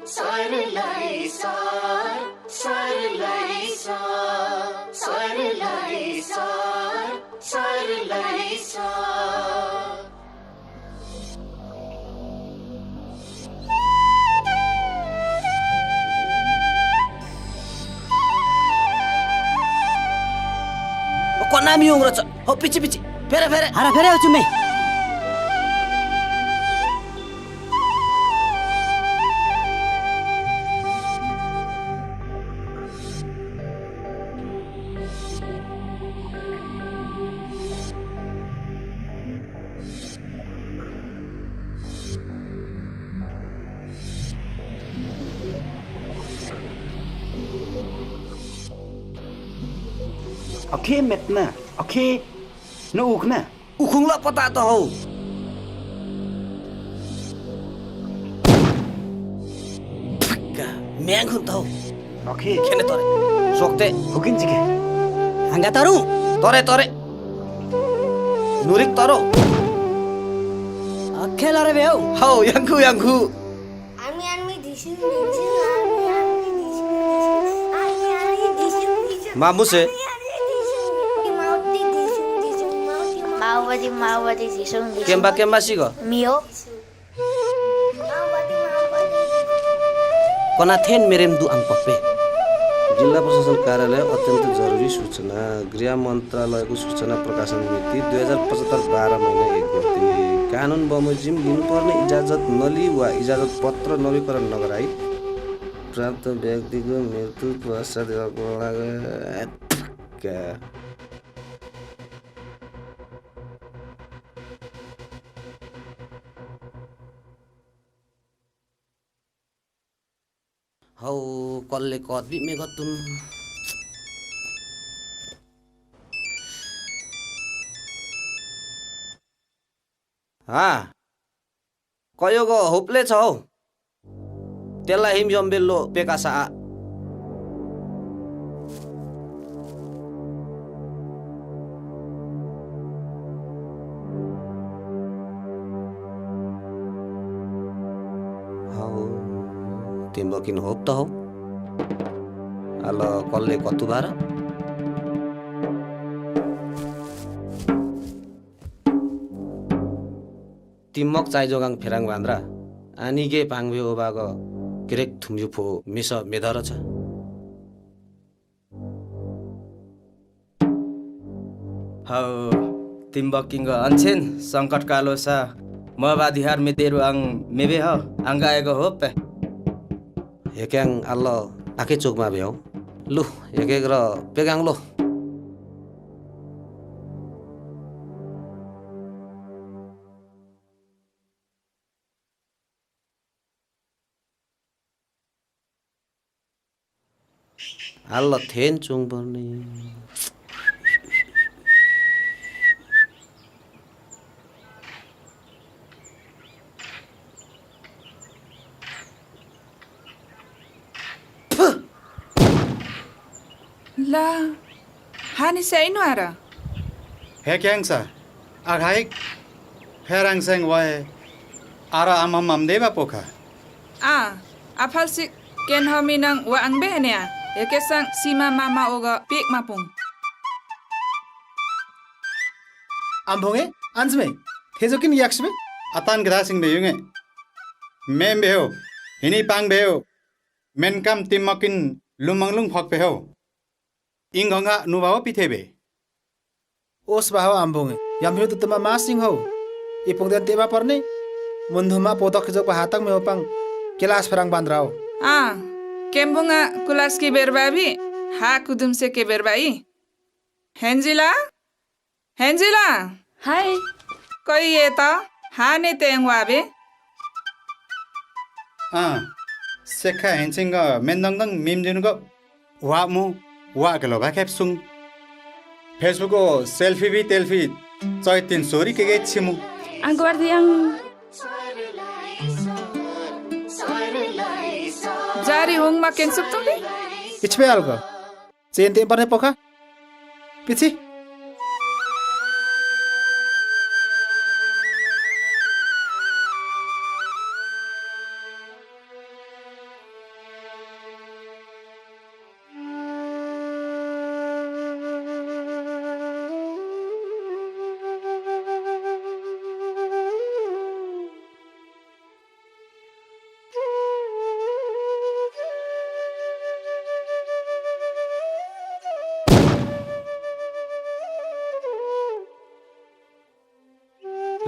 सरलाई सर सरलाई सर सरलाई सर सरलाई sir Konami yung rasa. Oh pici. Fere. Hara fere ho chume. Okay met na. Okay. No uk na. Ukung la pata to ho. Ka meng hun to. Okay. Kene tore. Sokte. Hukin jike. Hangga taru. Tore. Nurik toro. Akhel are beo. Ho yangku. Ami dising Ami Mamu se. Mawati dising Kemba sigo. Mio Kona then merem du ang pape. जिल्ला प्रशासन कार्यालय अत्यन्त जरुरी सूचना गृह मन्त्रालयको सूचना प्रकाशन मिति 2075 12 महिना 1 गते कानुन बमोजिम लिनुपर्ने इजाजत नलिई वा इजाजत पत्र नवीकरण नगराई प्राप्त व्यक्तिको मृत्यु पश्चात Hau kolle kot bi me gotun. Ha. Koyo go hople chau. Tela him jombello pekasa. Timbok in hope to ho. Alo kolle kotu bara. Timok chai jogang pherang bandra. Ani ge pangbe obago grek thumju pho misa medara cha. Hau timbok kinga anchen sangkat kalo sa mawadi har me teru ang mebe ho anga ego hope. Ekang allo ake chokma beo lu ekegro pegang lo allo then chung borni La, hani say no ara. Hekyang sa, aghaik, herang sang wae, ara amam deba poka. Apal si ken hominang wa ang behnya. Ekesang sima mama oga pik mapung. Ambonge, ansme, hezokin yaksme. Atan grasing beyunge. Mem beo, hini pang beo, menkam timokin lumanglung phok beo. Ingonga nubawa pithebe. Os bahawa ambonge, yamhiu tutuma masing ho. Ipungdan teba parne, mundhuma potok jok pahatang meopang kelas perang bandrao. Kembunga kulas ki berbabi, ha kudum se ke berbai. Henjila? Hai Koi ye ta? Ha ne tengwa be? Sekha hensinga mendangdang mimjinuga wa mu wa kalo ba kapsung. Facebook selfie bi telfie chaitin sori ke chimu. ang guardiang Jari hong ma ken sup tumbi? Ichpe algo. Chen tem parne poka. Pichi.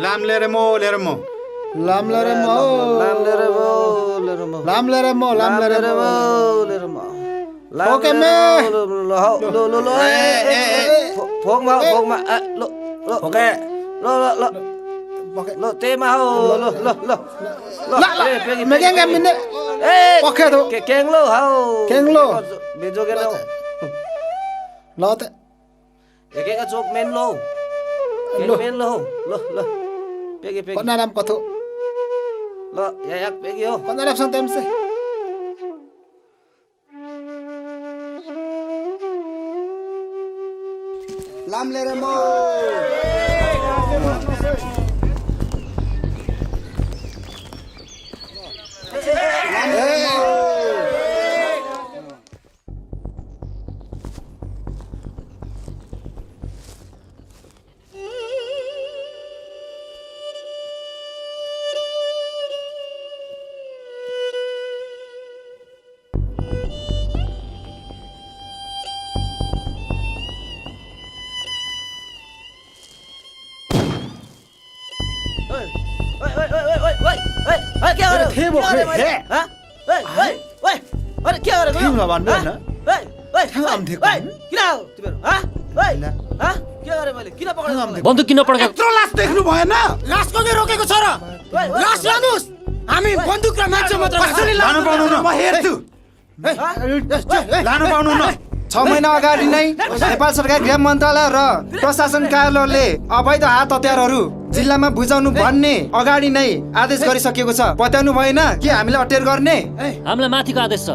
लाम लिएर मो लिएर मो लाम लरे म लाम लिएर मो लिएर मो लाम लरे म लाम लरे म लिएर मो ओके मे लो फोकमा लो ओके लो तेमा हो लो मेगेंगे मिने ओके तो केंगलो हाउ केंगलो बेजोगे लो लते एक चोक मेन लो मेन लो पेगे पन्नाराम कथो लो या पेगे हो पन्नाराम संग तेमसे लाम लेरे मो थे वो थे अरे क्या गरेको थिम भन्नु हैन किन आम थियो किन हो तिमीहरू के गरे मैले किन पक्रेको बन्दुक किन पड्काएको यत्रो लास देख्नु भएन लास कसले रोकेको छ र लास लानुस् हामी बन्दुक र मान्छे मात्र लानु पाउनु न म हेर्छु लानु पाउनु न 6 महिना अगाडि नै नेपाल सरकार गृह मन्त्रालय र प्रशासन कार्यालयले अवैध हात हतियारहरू जिल्लामा बुझाउनु भन्ने अगाडि नै आदेश गरिसकेको छ पत्याउनु भएन के हामीले अटेर गर्ने हामीलाई माथिको आदेश छ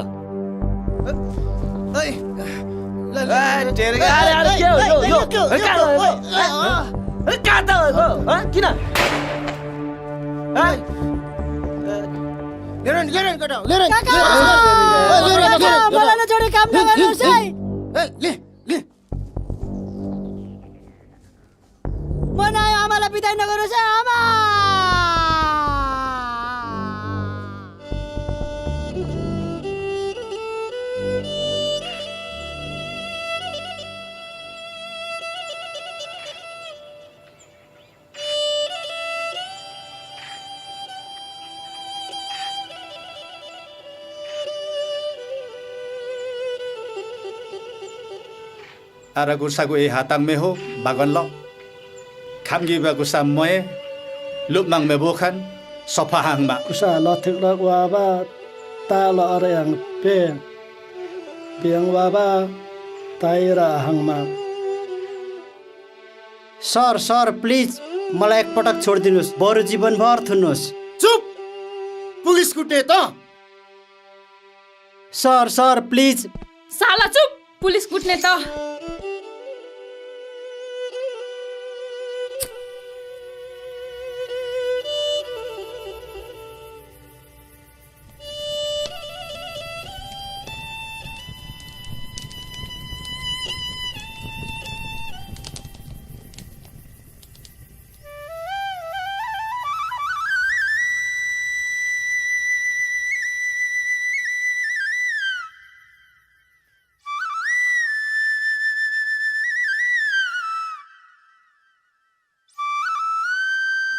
बनायो आमालाई बिदाई नगर्नुहोस् है आमा आरा गुर्साको ए हाताङ मे हो बागन ल खामगी बागुसा मए लुपमाङ मे बोखान सफा हाङमा कुसा लथिक लग वाबा ताल अरेयाङ पे बियाङ वाबा ताइरा हाङमा सर प्लिज मलाई एकपटक छोडिदिनुहोस् बरु जीवनभर थुन्नुहोस् चुप पुलिस कुटे त सर प्लिज साला चुप पुलिस कुट्ने त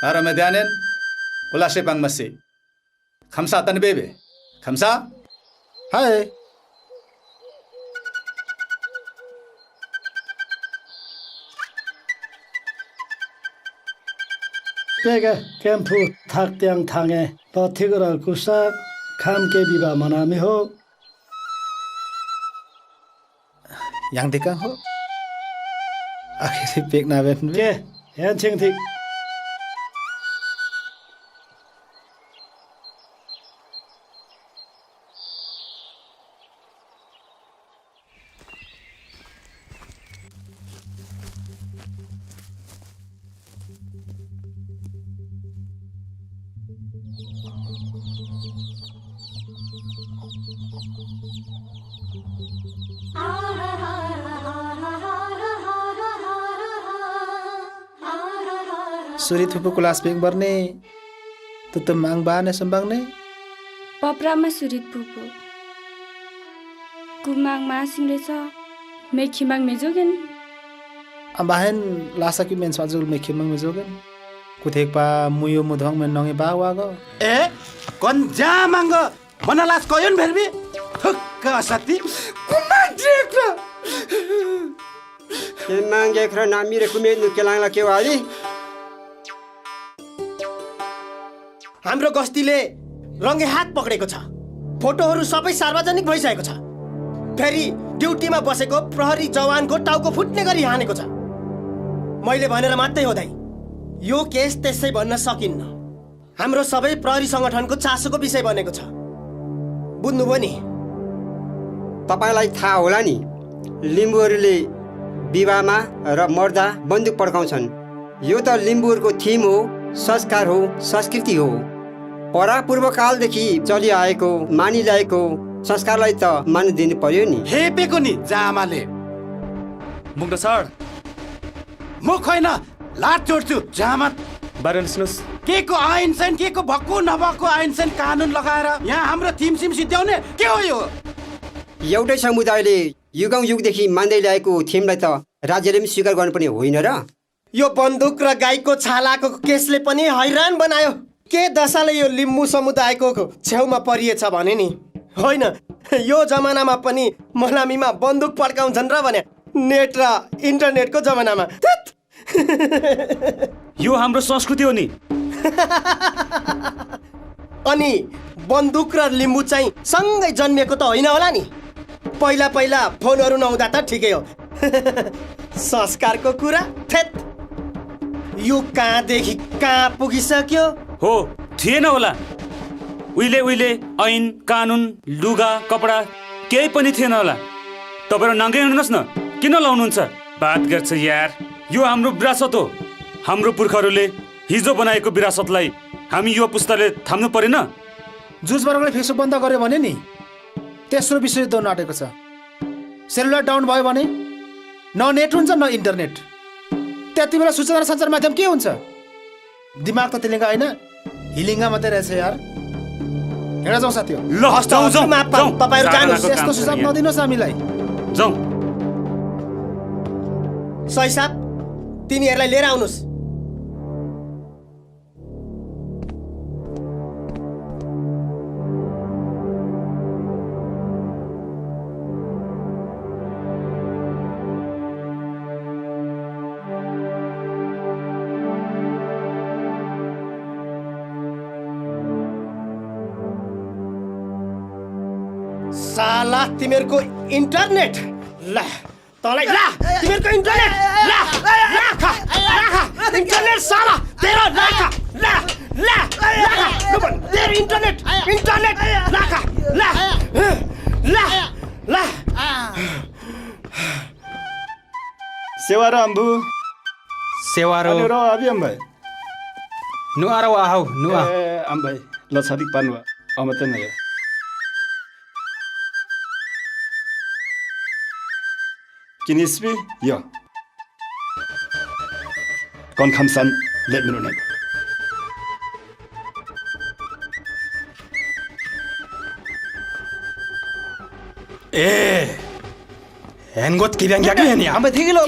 आरा मेदानेन उलासे बांगमसे खमसा तनबेबे खमसा हाय पेगा क्याम्पु थाक्त्याङ थाङे लथिक र कुसा खाम के विवाह मनामी हो yang dekang ho akhirnya pek na ben के हेन छिङ थिक सुरी थुपु क्लास बेग बर्ने त माङ बाने सम्बाङ्ने पप्रामा सुरित पुपु कुमाङ मासिङ रहेछ मेखिमाङ मेजोगेन ambahen lasa ki men swajul me khimang me jogen कुथेकपा मुयो मुधङ में नङे बा वागो ए कन जा मांग मनालास कयन भेरबी थुक्क सती कुमा देख्र के मांगे खर नामी रे कुमे नुकेलाङला के वाली हाम्रो गस्तीले रङ्गे हात पक्रेको छ फोटोहरू सबै सार्वजनिक भइसकेको छ फेरि ड्युटीमा बसेको प्रहरी जवानको टाउको फुट्ने गरी हानेको छ मैले भनेर मात्रै हो दाइ यो केस त्यसै भन्न सकिन्न हाम्रो सबै प्रहरी संगठनको चासोको विषय बनेको छ बुझ्नुभयो नि तपाईलाई थाहा होला नि लिम्बूहरूले विवाहमा र मर्दा बन्दुक पड्काउँछन् यो त लिम्बूहरूको थिम हो संस्कार हो संस्कृति हो परापूर्व कालदेखि चलिआएको मानिरहेको संस्कारलाई त मान दिनु पर्यो नि हेपेको नि जामाले मुग्ध सर म खैन लाट जोड्छु जामा बारेन सुन्नुहोस् के को आइन छैन के को भक्कु नभक्कु आइन छैन कानुन लगाएर यहाँ हाम्रो थिम सिम सिद्ध्याउने के हो यो एउटै समुदायले युगौं युगदेखि मान्दै ल्याएको थिमलाई त राज्यले पनि स्वीकार गर्नुपर्ने होइन र यो बन्दुक र गाईको छालाको केसले पनि हैरान बनायो के दशाले यो लिम्बू समुदायको छेउमा परिएछ भने नि होइन यो जमानामा पनि मलामीमा बन्दुक पड्काउँछन् र भने नेट र इन्टरनेटको जमानामा यो हाम्रो संस्कृति हो नि अनि बन्दुक र लिम्बू चाहिँ सँगै जन्मिएको त होइन होला नि पहिला पहिला फोनहरू नहुँदा त ठिकै हो संस्कारको कुरा थेत यो कहाँदेखि कहाँ पुगिसक्यो हो थिएन होला उहिले उहिले ऐन कानुन लुगा कपडा केही पनि थिएन होला तपाईहरु नङ्गे हुनुहोस् न किन लाउनुहुन्छ बात गर्छ यार यो हाम्रो विरासत हो हाम्रो पुर्खाहरूले हिजो बनाएको विरासतलाई हामी यो पुस्ताले थाम्नु परेन जुजबर्गले फेसबुक बन्द गर्यो भने नि तेस्रो विश्वयुद्ध नाटेको छ सेलुलर डाउन भयो भने न नेट हुन्छ न इन्टरनेट त्यति बेला सूचना सञ्चार माध्यम के हुन्छ दिमाग त तेलिङ्गा होइन हिलिङ्गा मात्रै रहेछ यार हेर जाउँ साथी ल तपाईहरु जानुहोस् यस्तो सुझाव नदिनुहोस् हामीलाई जाउँ सही साहब तिनीहरूलाई लिएर आउनुहोस् साला तिमीहरूको इन्टरनेट ला तँलाई ला तिमीहरूको इन्टरनेट ला इन्टरनेट साला तेरो लाखा ला ला तेरो इन्टरनेट लाखा ला ला ला सेवारो अम्बु सेवारो र अभि अम्बै नुआरो आहो नुआ ए अम्बै ल छदिक पानुवा अमते नया किनिस्बी यो कौन खमसन लेट मिनट नहीं ए हेनगोत किब्याङ क्या नि अब ठीक लो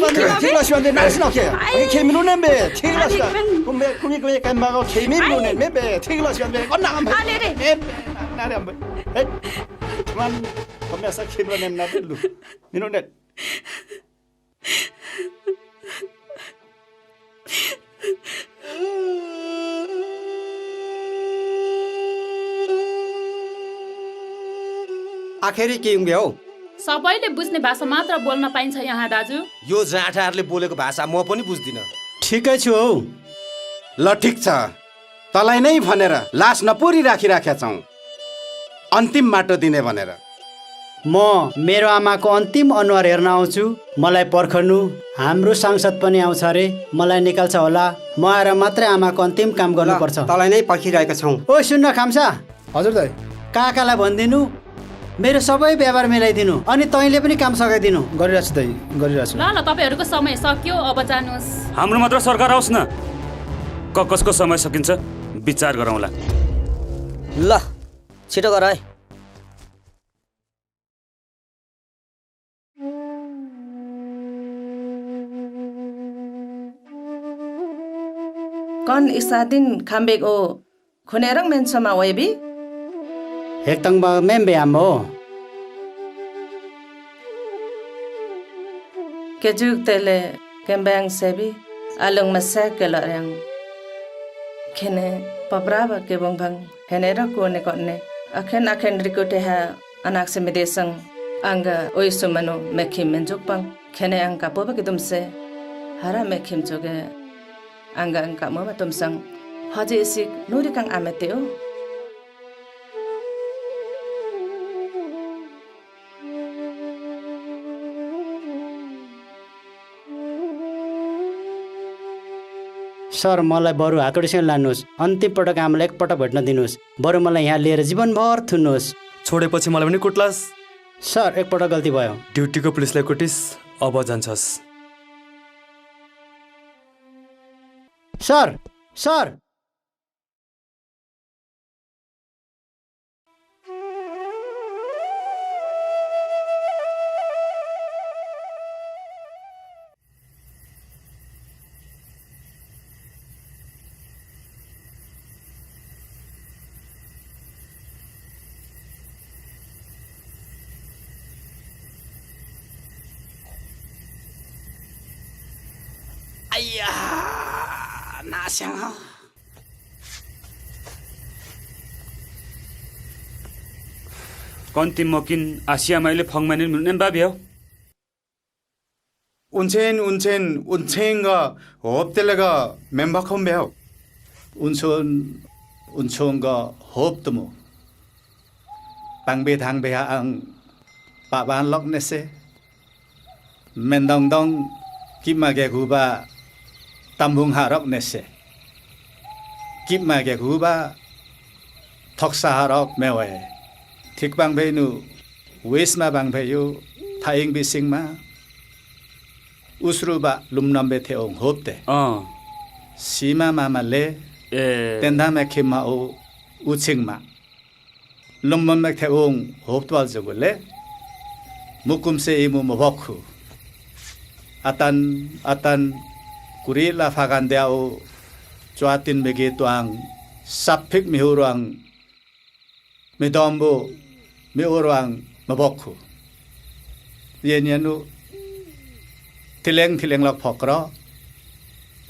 शिवान नास न के खे मिनु ने बे ठीक लो शिवान कुमे कुमे काम बागो खे मिनु ने मे बे ठीक लो शिवान बे कोन नाम है ए ना रे अम्बे ए मान कमे सा खेलो ने ना लु मिनु ने आखिरी के हुँगे हो सबैले बुझ्ने भाषा मात्र बोल्न पाइन्छ यहाँ दाजु यो जाँठाहरूले बोलेको भाषा म पनि बुझ्दिन ठिकै छु हौ ल ठिक छ तलाई नै भनेर लास नपुरी राखिराखेका छौँ अन्तिम माटो दिने भनेर म मेरो आमाको अन्तिम अनुहार हेर्न आउँछु मलाई पर्खनु हाम्रो सांसद पनि आउँछ अरे मलाई निकाल्छ होला म आएर मात्रै आमाको अन्तिम काम गर्नुपर्छ तलाई नै पर्खिरहेका छौँ ओ सुन्न खाम्सा हजुर दाइ काकालाई भनिदिनु मेरो सबै व्यवहार मिलाइदिनु अनि तैँले पनि काम सघाइदिनु गरिरहेछु दाइ गरिरहेछु ल तपाईहरुको समय सक्यो अब जानुहोस् हाम्रो मात्र सरकार आओस् न कसको समय सकिन्छ विचार गरौँला ल छिटो गर है kon isadin khambek o khonerang mensama webi Hektang ba membe amo. kejuk tele kembang sebi alung masak kelarang kene pabraba ke bongbang henera ko ne konne akhen rikote ha anak se medesang anga oisumano mekhim menjuk pang kene angka poba ke tumse hara mekhim joge anga angka mama tumsang haje isik nuri kang ameteo sir मलाई बरु हातोडीसँग लानुहोस् अन्तिम पटक आमालाई एकपटक भेट्न दिनुहोस् बरु मलाई यहाँ लिएर जीवनभर थुन्नुहोस् छोडेपछि मलाई पनि कुट्लास् सर एकपटक गल्ती भयो ड्युटीको पुलिसलाई कुटिस् अब जान्छस् sir sir 아이야 나상아 Konti mokin Asia maile phangmanin munen babyo. 운첸가 없텔레가 멤버컴배요. 운천가 홉드모 방배 당배하앙 빠반 럭네세 맨덩덩 김마게 구바 담붕하럭 네세 김마게 구바 턱사하럭 매워에 틱방배누 웨스마 방배유 타잉비싱마 우스루바 룸남베 태옹 홉대 시마마말레 땐다메 키마오 우칭마 룸맘메 태옹 홉도알저글레 무꿈세 이무 모버쿠 atan kurila fagandeao chuatin begi tuang sapik mihuruang midombo miuruang mabokhu yenianu tileng lak phokro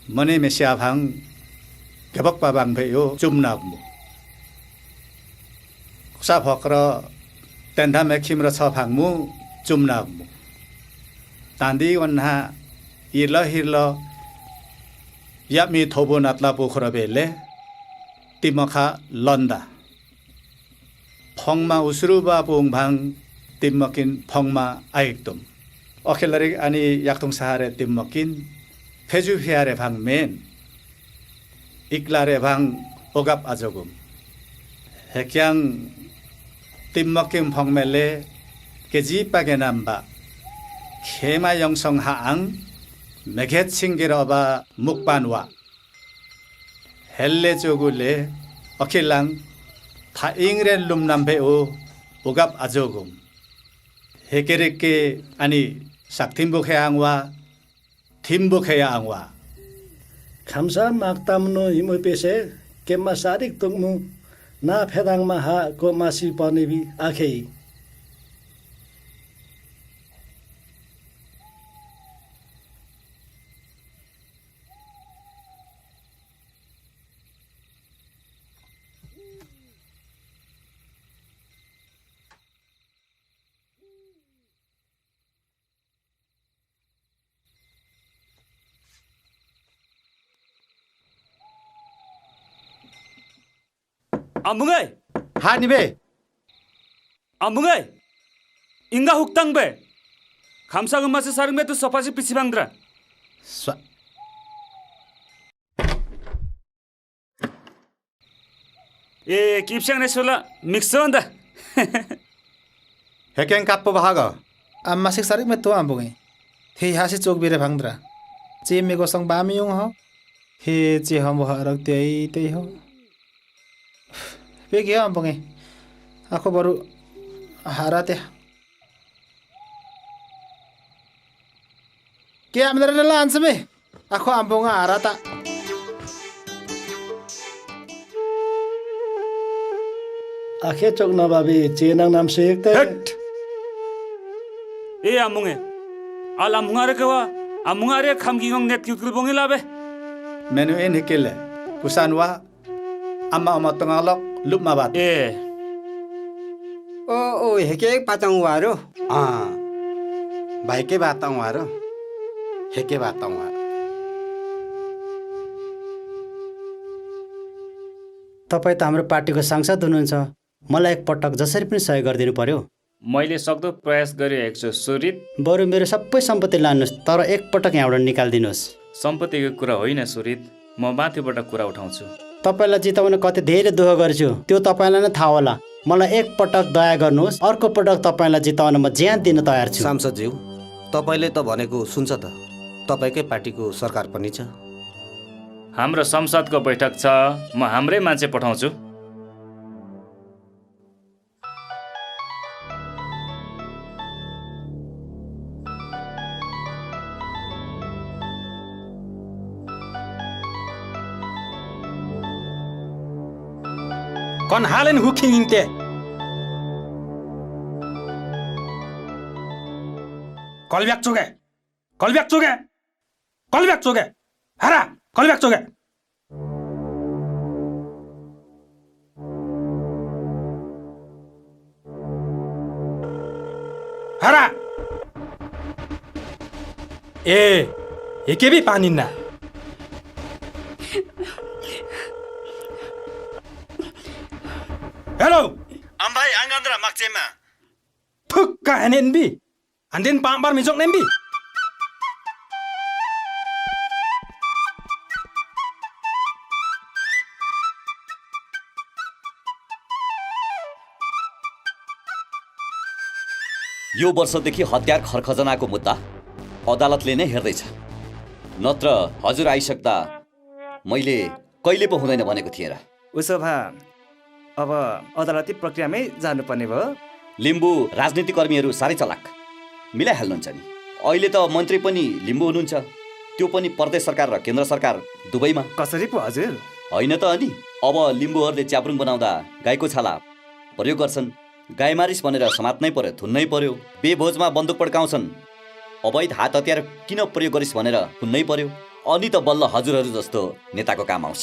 mane mesia phang gebak babang beyo chumnabmu sa phokro tenda mekhimra cha phangmu chumnabmu Tandi wanha hirlo yami thobo natla pokhorabele timokha londa phongma usruba pongbang timmokin phongma aiktum okhelari ani yaktung sahare timmokin pheju phiare phangmen iklare phang ogap ajogum hekyang timmokin phongmele keji pagenamba Khema yongsong haang meget singiraba mukpanwa helle jogule okilang tha ingre lumnambeo ugap ajogum hekereke ani saktimbu kheangwa timbu kheangwa 감사 막담노 이모페세 겜마 사릭 똥무 나 페당마 하 고마시 버니비 아케이 Ambungai Hanibe Ambungai Inga huktangbe Kamsa gumase sarungme tu sopaji pisibangdra kipsyang nesola mixonda Hekeng kappo bahaga Masik sarik me to ambungai Thi hasi chok bire bhangdra Che me go sang ba mi yung ho He che ham ho rak tei ho Pegi ambungai Aku baru harate Ke amdara nala ansame Aku ambunga harata आखे चोक नबाबी चेनङ नाम सेक्ते ए आमुङे al amunga ke wa amunga re kham gi ngong net kyutul bongi labe menu en hikele kusanwa ama tongalok lup mabat ओ हेके पातङ वारो भाइकै बात उहाँ हेके बात उहाँ तपाईँ त हाम्रो पार्टीको सांसद हुनुहुन्छ मलाई एकपटक जसरी पनि सहयोग गरिदिनु पर्यो मैले सक्दो प्रयास गरिरहेको छु सुरित बरु मेरो सबै सम्पत्ति लानुहोस् तर एकपटक यहाँबाट निकालिदिनुहोस् सम्पत्तिको कुरा होइन सुरित म माथिबाट कुरा उठाउँछु तपाईँलाई जिताउन कति धेरै दुःख गरेछु त्यो तपाईँलाई नै थाहा होला मलाई एकपटक दया गर्नुहोस् अर्को पटक तपाईँलाई जिताउन म ज्यान दिन तयार छु सांसदज्यू तपाईँले त भनेको सुन्छ त तपाईँकै पार्टीको सरकार पनि छ हाम्रो संसदको बैठक छ म हाम्रै मान्छे पठाउँछु Kon halen hooking inte. Kolbyak choge. Kolbyak choge. Kolbyak choge. Hara, kolbyak choge. Hara. Ekebi paninna. Hello. Ambai angandra makchema. Thukka NNB. Andin pambar mijok nembi. यो वर्षदेखि हतियार खरखजनाको मुद्दा अदालतले नै हेर्दैछ नत्र हजुर आइसक्दा मैले कहिले पो हुँदैन भनेको थिएँ र उसो भए अब अदालती प्रक्रियामै जानुपर्ने भयो लिम्बू राजनीतिक कर्मीहरू साह्रै चलाक मिलाइहाल्नुहुन्छ नि अहिले त मन्त्री पनि लिम्बू हुनुहुन्छ त्यो पनि प्रदेश सरकार र केन्द्र सरकार दुवैमा कसरी पो हजुर होइन त अनि अब लिम्बूहरूले च्याब्रुङ बनाउँदा गाईको छाला प्रयोग गर्छन् गाईमारिस भनेर समात्नै पर्यो थुन्नै पर्यो बेभोजमा बन्दुक पड्काउँछन् अवैध हात हतियार किन प्रयोग गरिस् भनेर थुन्नै पर्यो अनि त बल्ल हजुरहरू जस्तो नेताको काम आउँछ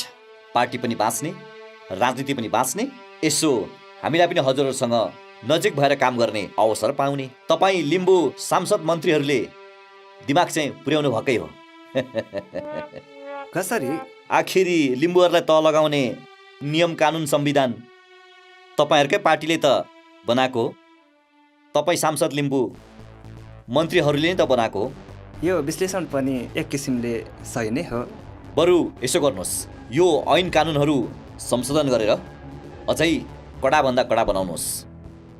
पार्टी पनि बाँच्ने राजनीति पनि बाँच्ने यसो हामीलाई पनि हजुरहरूसँग नजिक भएर काम गर्ने अवसर पाउने तपाईँ लिम्बू सांसद मन्त्रीहरूले दिमाग चाहिँ पुर्याउनु भएकै हो कसरी आखिरी लिम्बूहरूलाई तह लगाउने नियम कानुन संविधान तपाईँहरूकै पार्टीले त बनाएको तपाईँ सांसद लिम्बू मन्त्रीहरूले नै त बनाएको यो विश्लेषण पनि एक किसिमले सही नै हो बरु यसो गर्नुहोस् यो ऐन कानुनहरू संशोधन गरेर अझै कडाभन्दा कडा बनाउनुहोस्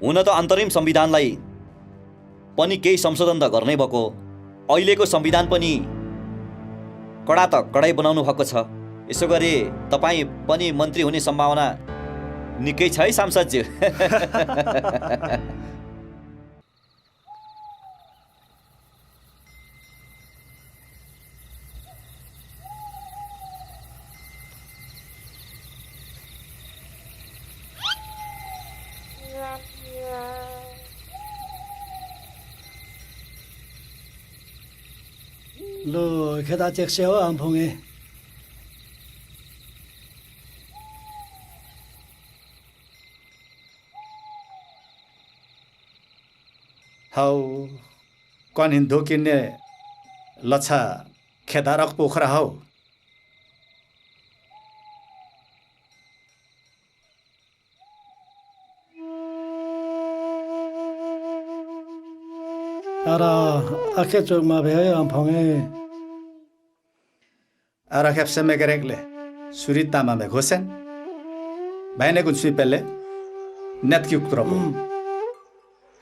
हुन त अन्तरिम संविधानलाई पनि केही संशोधन त गर्नै भएको अहिलेको संविधान पनि कडा त कडै बनाउनु भएको छ यसो गरे तपाईँ पनि मन्त्री हुने सम्भावना निकै छ है सांसदज्यू लो खेता चेक्से हो आम्फोङे हौ कन हिन्दू किन्ने लच्छा खेदारक पोखरा हौ आरा आखे चोकमा भयो आम्फोङे आरा खेप्से में करेक्ले सुरितामा में घोसेन भाइने कुन सुई पहले नेत क्युक त्रबो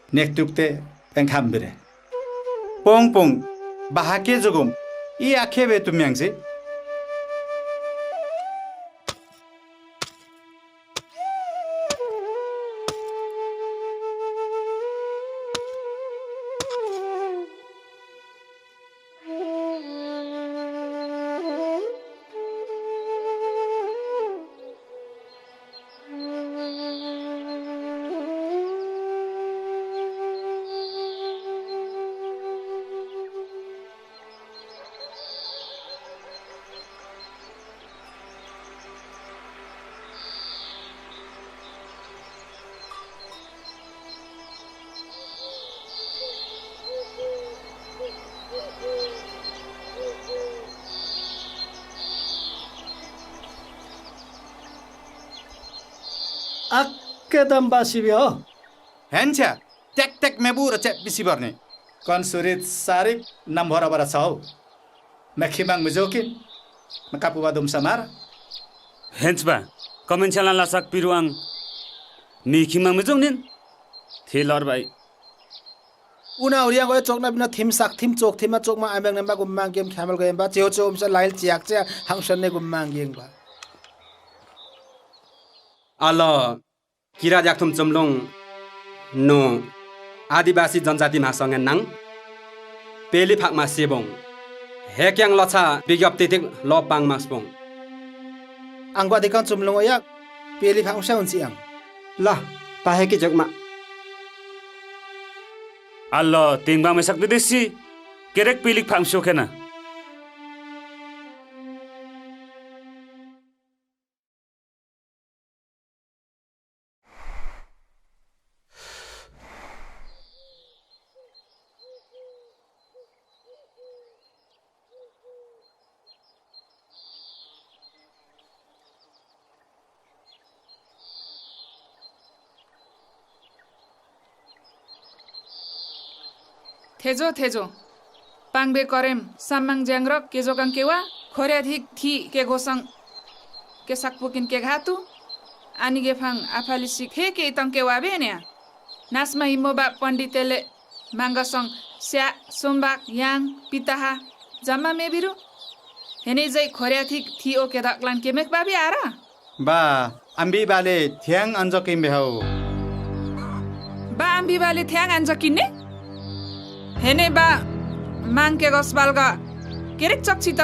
नेक तुक्ते पेंखाम बिरे पोंग पोंग बाहाके जुगुम ई आखे बे तुम्यांगसे एकदम बासी हो हेन्छ ट्याक ट्याक मेबु र च्याप बिसी पर्ने कन्सुरित सारिक नाम भरा भरा छ हौ मखिमाङ मुजोकिन मकापुवा दुम समार हेन्च बा कमेन्सला लासाक पिरुआङ निखिमाङ मुजोनिन थेलर भाइ उना उरिया गयो चोकना बिना थिम साक थिम चोक थिममा चोकमा आम्याङ नम्बा गुम्माङ गेम ख्यामल गएम बा चेउ चोम से लाइल चियाक चे हाङसन्ने गुम्माङ गेम बा अल किरा जाक्थुम चुम्लोङ नो आदिवासी जनजाति मासँग नाङ पेली फाकमा सेबोङ हेक्याङ लछा विज्ञप्ति ल पाङ मासपोङ आंगवा देखा चुम्लोङ या पेली फाङसा हुन्छ याङ ल पाहेकी जगमा अल्ल तिङबा मै सक्दै देसी केरेक पिलिक फाम सोखेन थेजो पाङबे करेम सामाङ ज्याङ्र केजोकाङ केवा खोर्याधिक थी के घोसङ के सकपुकिन के घातु आनी गेफाङ आफाली सिखे के इतङ केवा बेन्या नासमा हिमोबा पण्डितेले माङ्गसङ स्या सोमबाक याङ पिताहा जम्मा मेबिरु हेने जै खोर्याधिक थी ओ के दक्लान केमेक बाबी आरा बा अम्बी बाले थ्याङ अन्ज किम्बे हौ बा अम्बी बाले थ्याङ अन्ज किन्ने हेने बा माङ के गसबालगा केरेक चक्छि त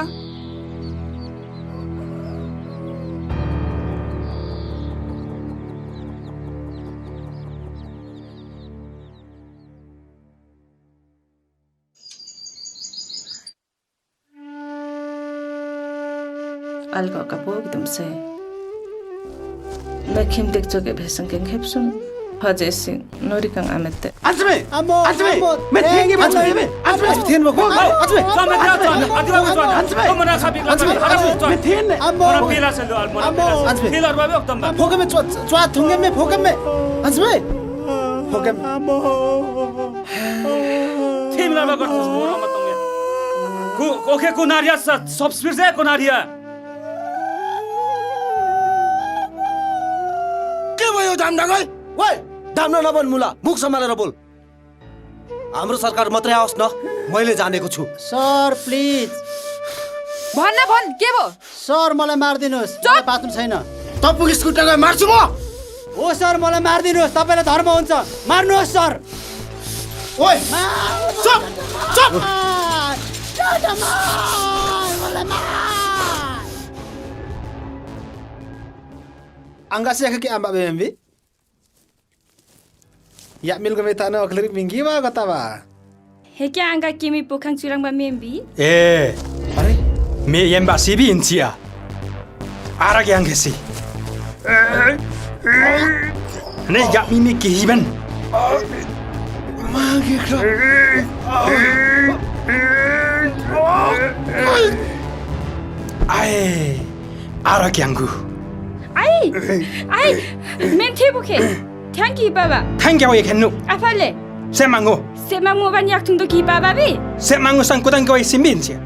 algo kapog dumse mekhim dekchoge bhesangeng khepsung hajesi norikang amette आजमे मैं थेंगे आजमे थेन बको आजमे समय दिया तो अदिवा को तो मना खाबी मैं थेन मना पेला से लो मना पेला से खेलर बाबे एकदम फोके में च्वा थुंगे में फोके में आजमे फोके थिम लाला गर्छ मोरा मतंगे को ओके को नारिया सब स्पिर से को नारिया के भयो दाम डागै ओइ दाम नबन मुला मुख सम्हालेर बोल हाम्रो सरकार मात्रै आओस् न मैले जानेको छु सर प्लिज भन के भो सर मलाई मार्दिनुस् मलाई पात्नु छैन त पुलिस कुटाको मार्छु म ओ सर मलाई मार्दिनुस् तपाईलाई धर्म हुन्छ मार्नुहोस् सर ओइ चुप चुप anggasnya ke amba BMB ya mil kami tanah akhirik minggi wa kata ba Hekia angka kimi pokang curang ba membi are me yemba sibi intia arage angesi ne ya mimi kihiban magi kro ai arage angu ai men theboke thank you baba thank you yekennu afale semango ban yak tungdo ki baba bi semango sangkutan ko isimbinsia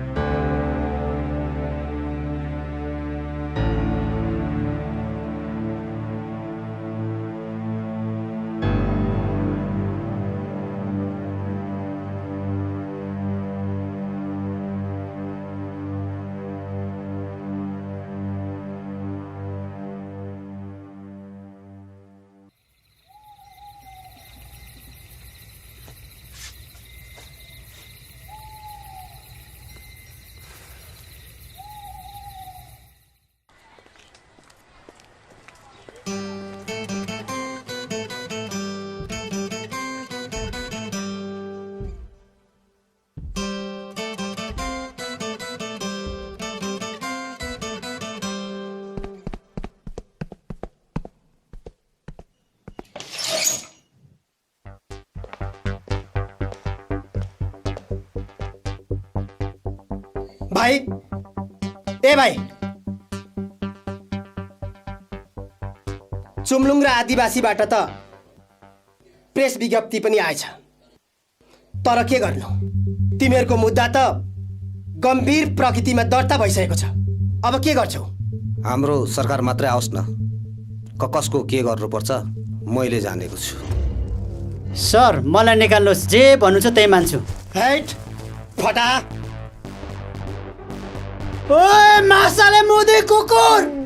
भाई ए भाइ चुम्लुङ र आदिवासीबाट त press विज्ञप्ति पनि आएछ, तर के गर्नु, तिमीहरूको मुद्दा त गम्भीर प्रकृतिमा दर्ता भइसकेको छ। अब के गर्छौ? हाम्रो सरकार मात्रै आओस् न, कसको के गर्नुपर्छ मैले जानेको छु। सर मलाई निकाल्नुहोस्, जे भन्नुहुन्छ त्यही मान्छु। हैट फटा! ओए मासाले मुदी कुकुर!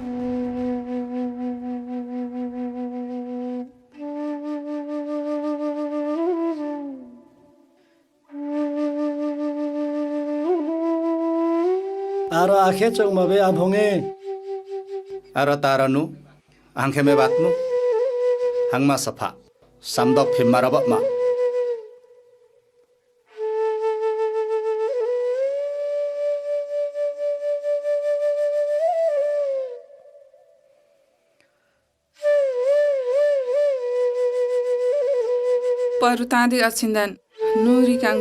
आरो आखे चौमा बे आभोंगे आरो तारनु आंखेमे बातनु हांमा सफा सामदक फिम्मा रबमा परुतादी अछिन्दन नुरिकाङ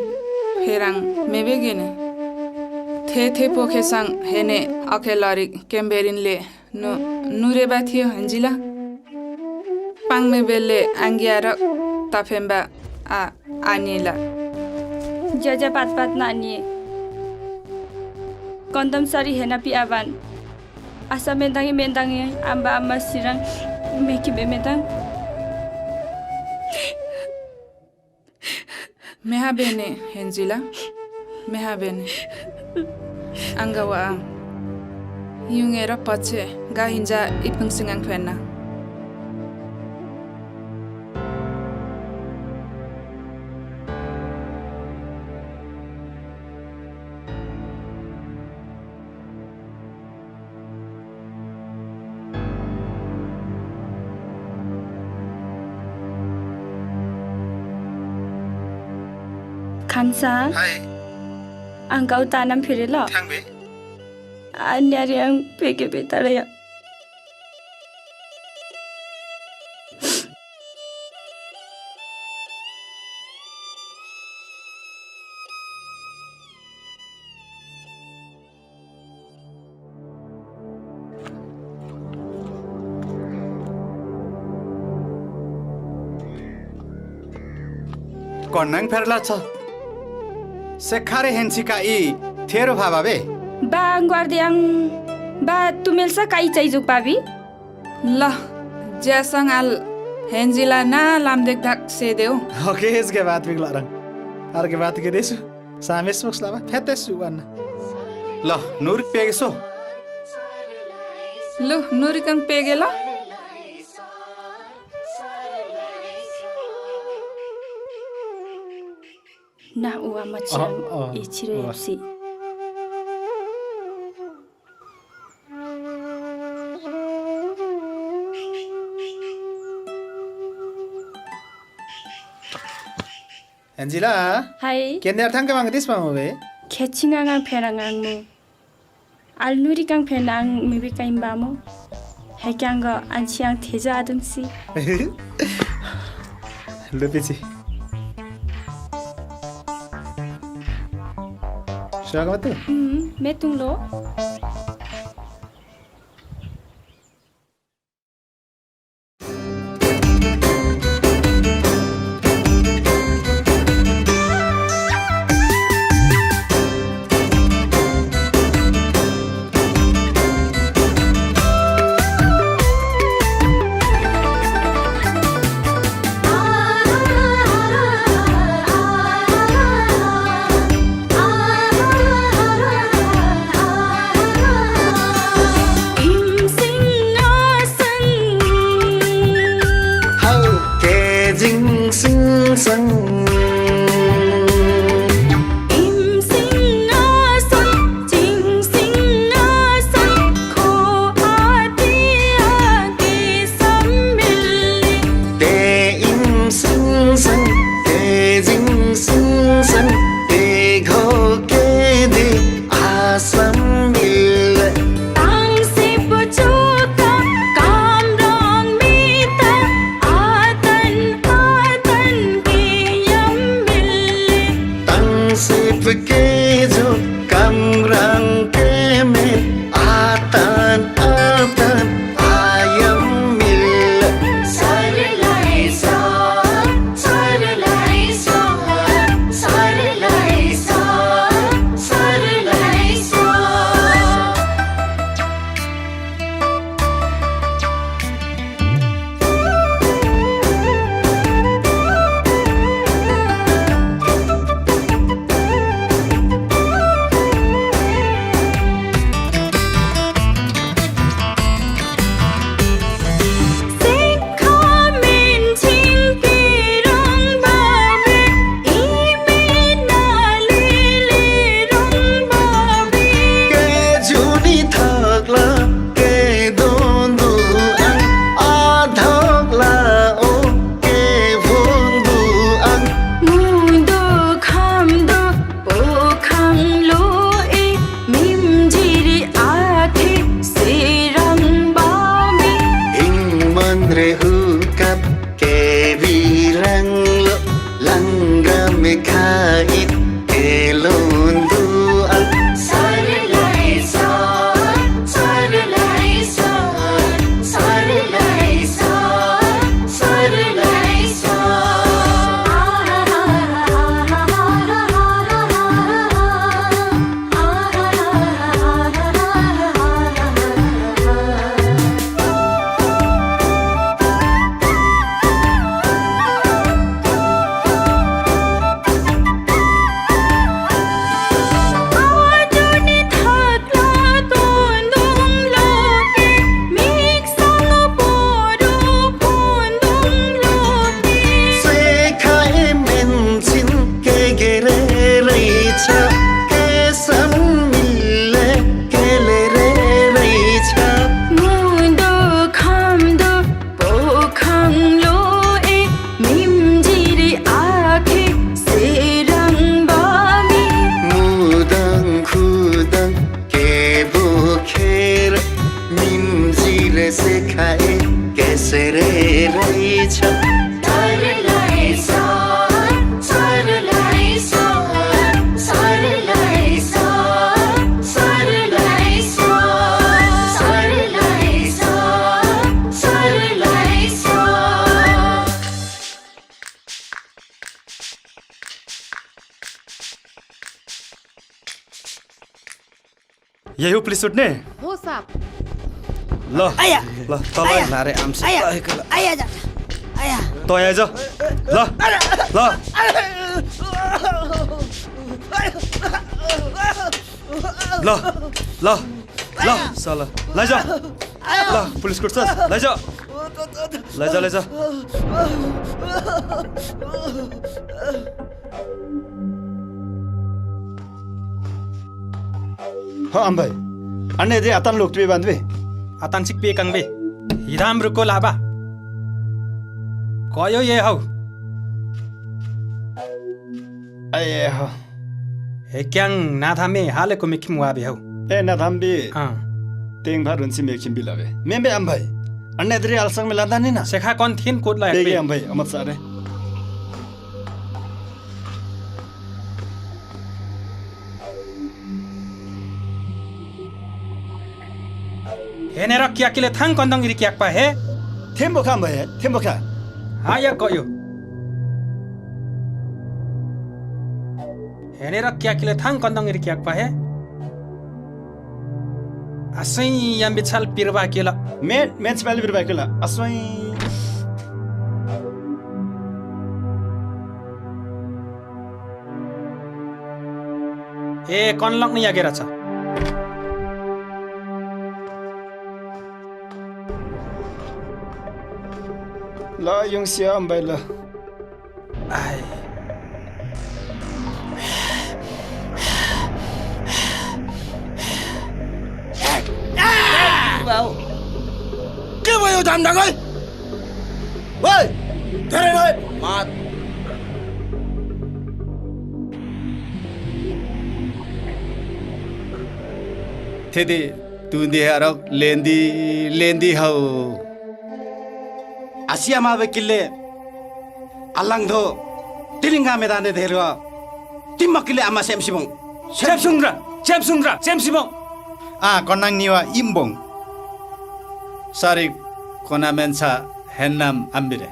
फेराङ मेबेगेने थे पोखेसाङ हेने अखेलरी केम्बेरिनले नुरेबा थियो हन्जिला पाङमे बेलले आङ्गिया र तफेम्बा आनिला जजा पात नानिए कन्दम सरी हेना पिआबान आसा मेन्दाङे आम्बा आम्मा सिराङ मेकिबे मेदाङ मेहा बेने हेन्जिला मेहा बेने आङ्गावा युङेर पछि गाहिन्जा इपुङसिङाङ फेन्ना खानसा आंगाव तानाम फिरेल अन्यारी आं पेके बेतारया कन्नाङ फेरला छ सेखारे हेन्सिका ई थेरो भाबे बा ग्वार्दियाङ बा तुमेलसा काई चाहिजो पाबी ल ज्यासङ आल हेन्जिला ना लामदेक धाक से देऊ ओके इसके बात बिगला रंग आर के बात के देसु सामेस मुक्स लाबा फेतेसु वन ल नुर पेगेसो लु नुरिकङ पेगेला ना उवा मचिराङ इचिरे एप्सी एन्जिला हाय केन्यार थांके मांग दिस पामबे खेचिङाङ फेराङाङ मु आलनुरिकाङ फेनाङ मिबे काइम्बामो हेक्याङ आन्सियाङ थेजा आदमसी लुपिची स्वागत मैं तुम लो के जो कमरंग के में आतन आतन आयम मिल me khai kelon dual sarlai son sarlai son sarlai son sarlai यही हो पुलिस सुट्ने हो साहब ल ल तल लारे आमसे आया जा आया त आइज ल ल ल ल ल साला लैजा ल पुलिस कुट्छ लैजा लैजा लैजा भाइ अन्य दे आतान लोकटबे बान्धबे आतान सिकपे कांगबे हिराम रुको लाबा कयो ये हौ अये हो हे क्यांग नाथामे हालेको मिखिम वाबे हौ ए नाथामबे तेङ भा रुन्सी मेखिम बिलाबे मेबे आम भाइ अन्य दे अलसंग में लादा नि ना सेखा कौन थिन कोटला बेगे आम भाइ अमत सारे हेनेर क्याकिले थाङ कन्दङ इरि क्याक पा हे थेम्बो खाम भए थेम्बो खा हा या कयो हेनेर क्याकिले थाङ कन्दङ इरि क्याक पा हे असै याम बिछाल पिरबा केला मेच पाली पिरबा केला असै ए कनलक नि यागेरा छ ल yung siam bai ल ai vào के भयो धामढाङ्गै ओइ धेरै नै मात थेदे तू देहारक लेंदी हौ आसिया माबे किल्ले अल्लांधो तिलिंगा मेदाने धेरवा तिम्म किल्ले आमा सेमसिबङ सेमसिबङ कनाङ निवा इम्बङ sari कोनामेन्सा हेन्नाम आम्बिरे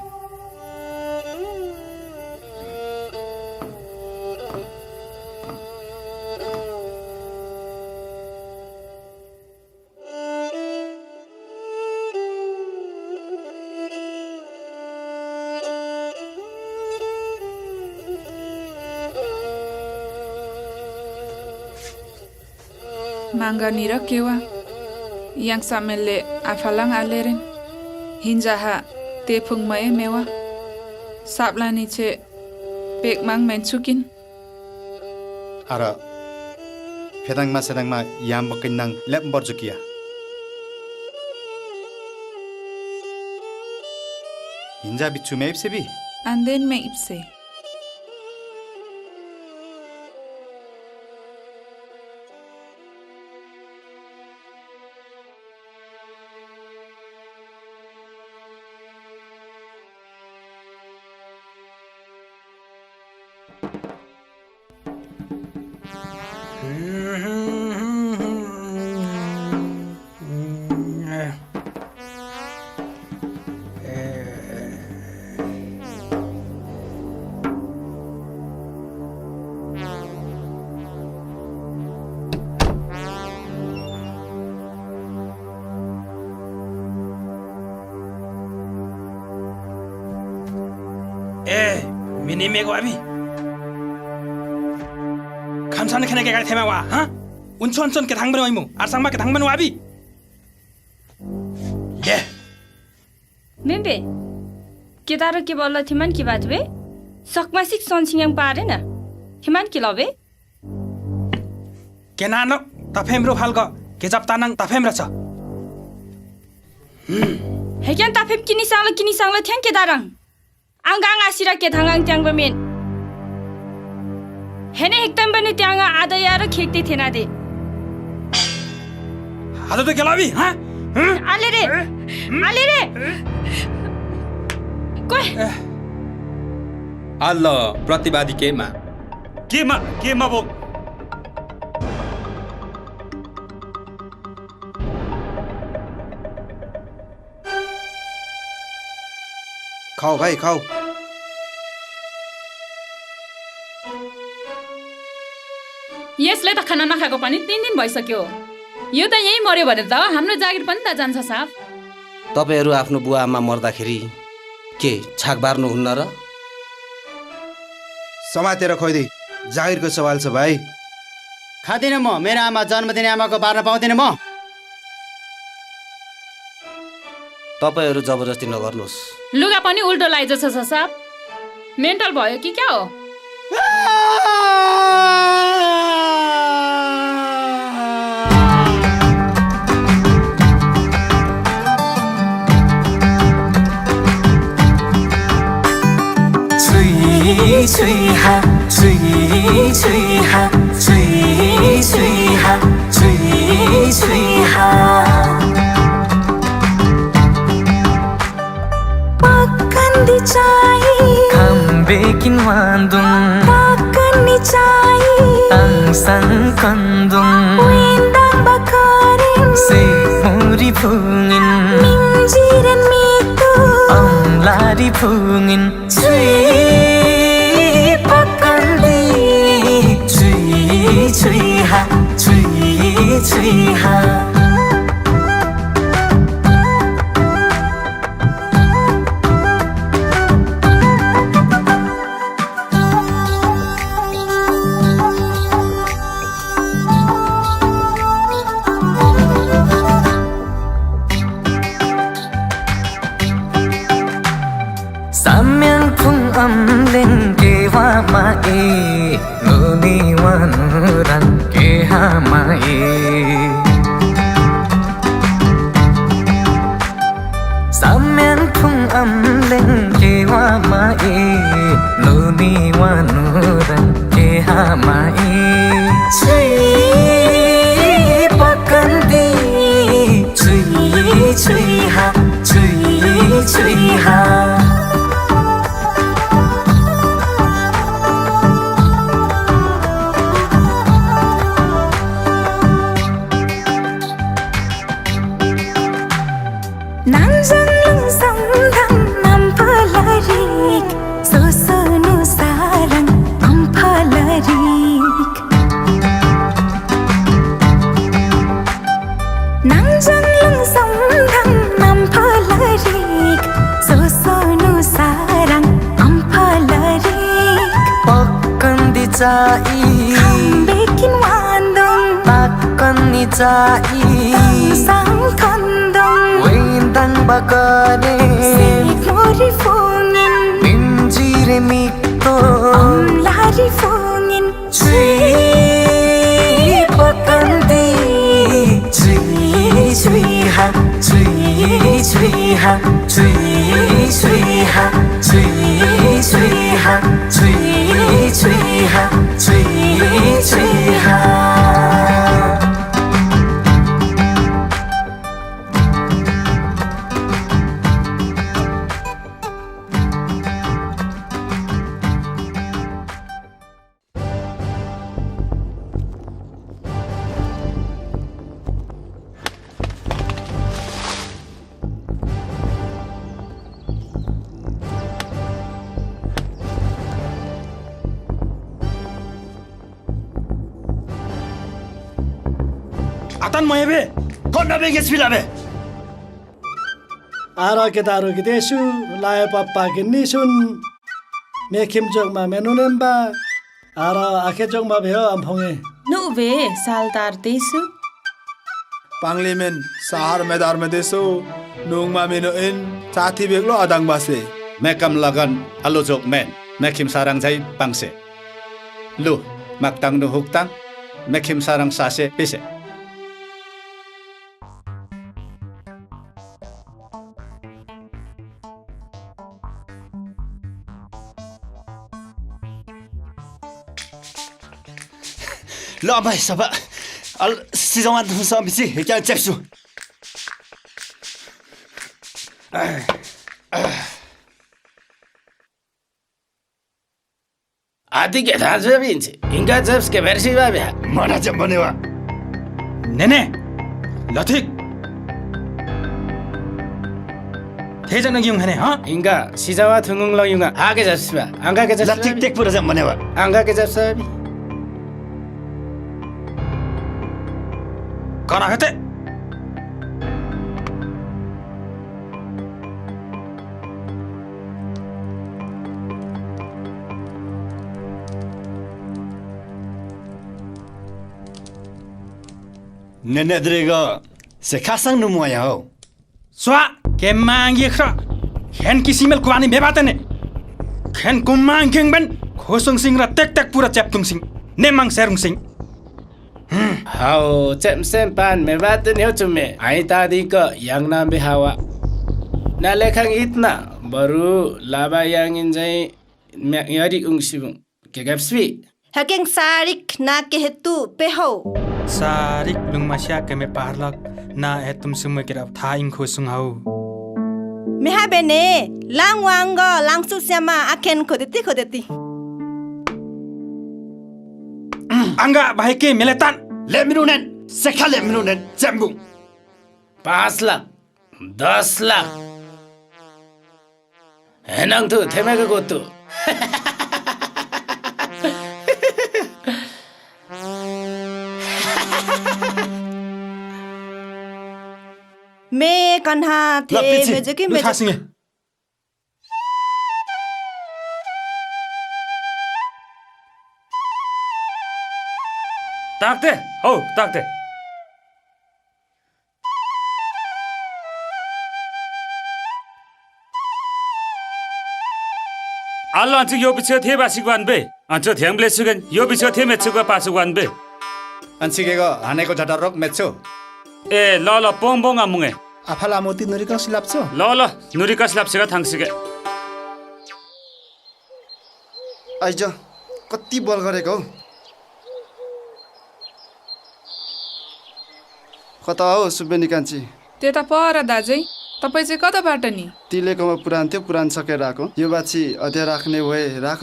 Mangani ra kewa yang samele afalang aleren hinjaha tepung mae mewa saplani che pek mang menchukin ara phedangma sedangma yam bakinang lep borjukia hinja bichu me ipsebi anden me ipse Mini Megabi. Kamsan can I get him? Huh? Unchonson get hungry on you. Asama get hungry wabi. Yeah. Membe. केदारो के बल्ल थिमान की बात way सकमासिक सन्सिङ पारे न थिमान की लवे केनानो तफेमरो Falk के जप्तानङ तफेम रछ हेक्यान तफेम किनि सांल थ्याङ केदारङ आंगाङ आसिरा के थाङाङ ट्याङ बमेन हेने हेक्तम बने ट्याङ आदया र खेक्ते थेना दे हालो त केलाबी ह आले रे अल्लाह प्रतिवादी केमा बो खाऊ भाइ खाऊ यसले त खाना नखाएको पनि 3 दिन भइसक्यो यो त यही मर्यो भने त हाम्रो जागिर पनि त जान्छ साहब तपाईहरु आफ्नो बुवा आमा मर्दाखेरि के छाक बार्नु हुन्न र समातेर खोइदे जागिरको सवाल छ भाइ खादिन म मेरो आमा जन्मदिने आमाको बार्न पाउँदिन म तपाईहरु जबरजस्ती नगर्नुस् लुगा पनि उल्टो लाइजछ साहब मेन्टल भयो कि क्या हो Bikin wandung Pakan ni cai Tangsang kandung Wendang bakaring Si muri pungin Minjiran mitu Om lari pungin Cui pakan di Cui ha Cui ha Bikin wandung Pakan ni cai Tangsang kandung Wendang bakare Sik muri fungin Minjire mikto Om lari fungin Cui pakan di Cui ha Cui ha Cui ha Cui ha Atan mo ebe, kon na beges filabe. Ara ke taro ke tesu, lae papa ke nisun. 메킴적마 메누넨바 알아 아케적마 베어 암펑에 누베 살다르 데수 पाङ्लेमेन सहर मैदारमा देसो नुङमा मेनो in साथी बेग्लो अदाङ बासे मेकम लगन आलोजोक main मेखिम साराङ झै पाङसे लु माक्ताङ नु हुक्ताङ मेखिम साराङ सासे पेसे ल भाइ सभा अल सिजौमा दुसबिसी क्या चेक्सु Ati que tal se vince? Inga jeps que versi va bia. Mana jam बनेवा नेने लथिक थेजन गिउं हने ह Inga sijawa thungung lo yunga. Age jeps ba. Anga के jeps. लथिक टेक पुरा जम बनेवा Anga के jeps bi. कना हते नेने द्रेगा से खासंग नुमुया हो स्वा के मांगी खरा खेन किसिमेल कुआनी मेबातने खेन कुमांग खेंगबन खोसुङ सिंह र टेक टेक पुरा च्याप्तुङ Singh Nemang सेरुङ Singh Hao cem sempan me baten yo cume. Ai tadi ke yang nambe hawa. Na lekang itna baru laba yang injai yari ungsibung. Ke gapswi. Hakeng sarik na ke hetu peho. सारिक लुङमासिया केमे पार्लक ना एतुम सुमे केरा थाइङ खोसुङ हौ Meha bene lang wanggo langsu siama aken kodeti Angga bahike meletan लेमिनुनेन सेखा लेमिनुनेन जम्बु 5 लाख 10 लाख हेनङ थु थेमेको गोतु Me kanha the mejoki mejoki ताक्ते हौ ताक्ते आलो अन्च यो बिछो थिए बासिक वानबे अन्च थ्याङले सुगन यो बिछो थिए मेचुको पासुक वानबे अन्सिकेको हानेको झटारोक मेच्छु ए ल ल पोङ पोङ आमुङे आफाला मोती नुरिका सिलाप्छ ल ल नुरिका स्लाप्सेगा थाङसिके आइज कति बल गरेको हौ कता हो सुब्बेनी कान्छी त्यता पर दाजै तपाईँ चाहिँ कताबाट नि तिलेकोमा पुरान थियो पुरान सकेर आएको यो बाछी अध्यय राख्ने भए राख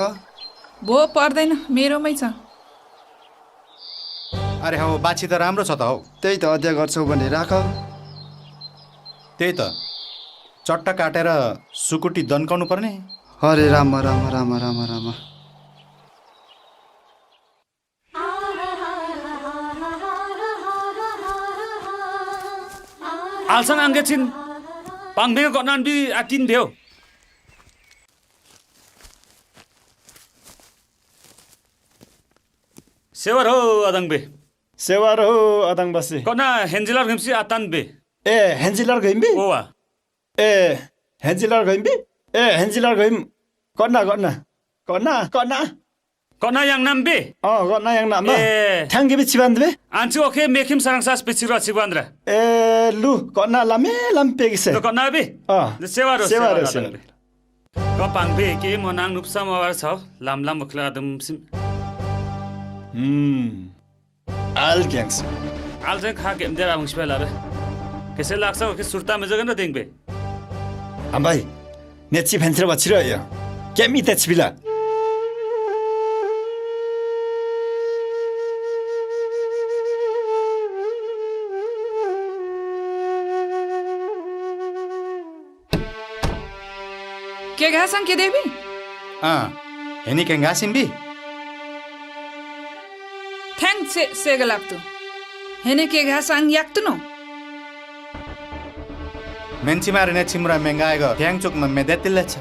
भो पर्दैन मेरोमै छ अरे हौ बाछी त राम्रो छ त हौ त्यही त अध्यय गर्छौ भने राख त्यही त चट्टा काटेर सुकुटी दन्काउनु पर्ने हरे राम राम राम राम राम आलसँग आङ्गे छिन् पाङबेको गनान बि आकिन देऊ सेवर हो अदङबे सेवार हो अदङ बसे कना हेन्जिलर घिम्सी आतान बे ए हेन्जिलर गइम्बी ओवा ए हेन्जिलर गइम्बी ए हेन्जिलर गइम कन्ना कन्ना कन्ना कन्ना कना yang nambe कन्ना yang नाम थ्याङ्क यू बिचिबान्दबे आन्छु ओके मेखिम सारङसास पिचिरो छिबान्द्रा ए लु कन्ना लामे लाम पेगिसे ल कना बे सेवारो सेवारो क पाङबे के मनाङ नुप्सा मवार छ लाम लाम मुखला दम सिम आल ग्याङ्स आल चाहिँ खा गेम देरा मुस्पे लारे केसे लाग्छ ओके सुर्ता मेजगन देङबे आम्बाई नेची भेन्चर बचिरो यो केमी तेचबिला के घासं के देवी हेनी के घासिम्बी थ्याङ्क से गलाप्तु हेने के घासं याक्तु नो मेन्ची मारे ने छिमरा मेंगाएगो थ्याङ चुकमा मेदेतिल्ले छ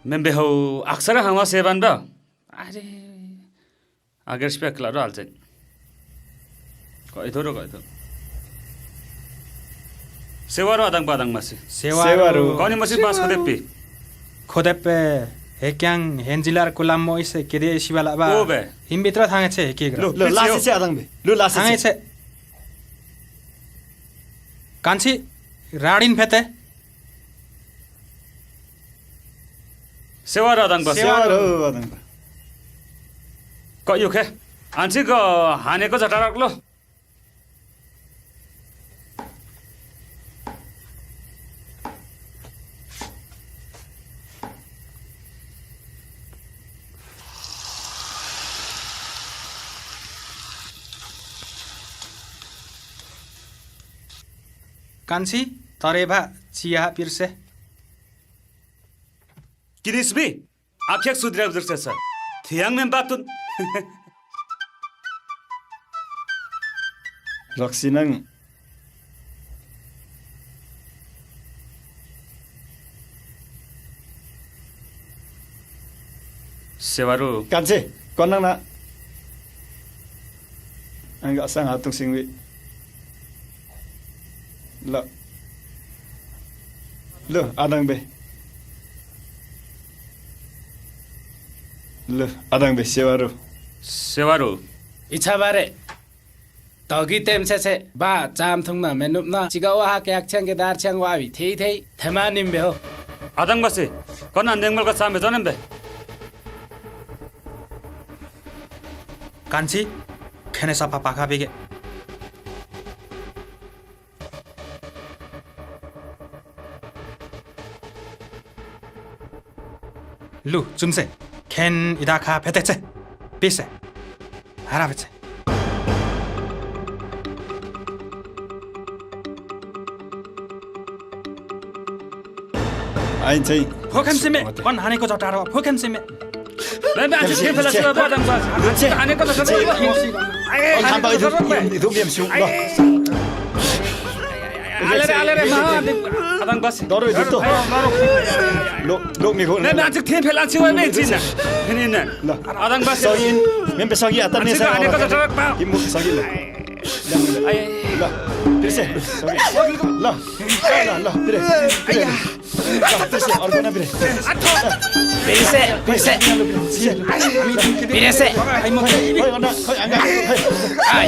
멤베호 악사라 항와 세반다. 아래 아게 스펙라로 알제. 거의 도로. 세와로 아당바당 마시. 세와로. 거니 마시 바스 코데피. 코데페 해경 헨질라르 콜람모이세 게데 시발라바. 오베. 힘비트라 당해체 해기그라. 로 라시체 아당베. 로 라시체. 당해체. 간치 라딘 페테. 세와로 아당바. 세와로 아당바. 거 요케. 안치 거 하네거 자타락로. कान्छी तरेभा चिया पिर्से किरिसबी आख्या सुद्रा उदर्छ थियाङ मेम बातुन रक्सिनङ सेवारो कान्छे कन्नङ न angga sang hatung singwi ल आदाङ बे ल आदाङ बे सेवारो इच्छा बारे तगी टेमसे बा चाम थुङना मेनुपना चिगावा हा क्याक छ्याङ के दार छ्याङ वाबी थेइ थेमा निम्बे हो आदाङ बसे कन नेङमल का चाम जनेम बे कान्छी खेने सफा पाखा बेगे लु जुमसे खेन इदाखा फेतेचे पिसे हाराबेचे आइ चाहिँ फोकन सिमे कन हानेको जटारो फोकन सिमे len anjing ke fela sudah ada bang anjing ane ko sudah tambah itu biam siu alere ma adang bas doro itu lo mi ko len anjing ke fela siwa me jina ini na adang bas sogin membe sogi atar ne sa ane ko sudah pa imu sogi la pirse sogi la pire pirse organa pire Pirese.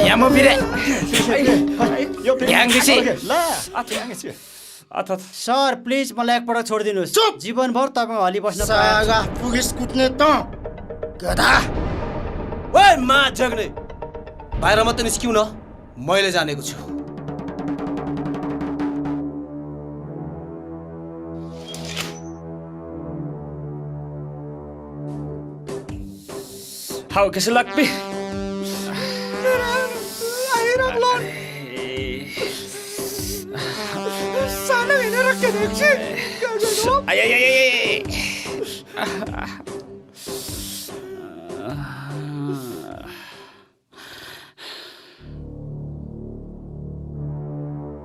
Ya mau pire. Yang gisi. Sir please मलाई एकपल्ट छोडिदिनुहोस् जीवनभर तपाईँ हली बस्न सागा पुगिस कुट्ने त गधा ओइ मा जग्ने बाहिर मात्र निस्किउ न मैले जानेको छु हाउ कैसे लग भी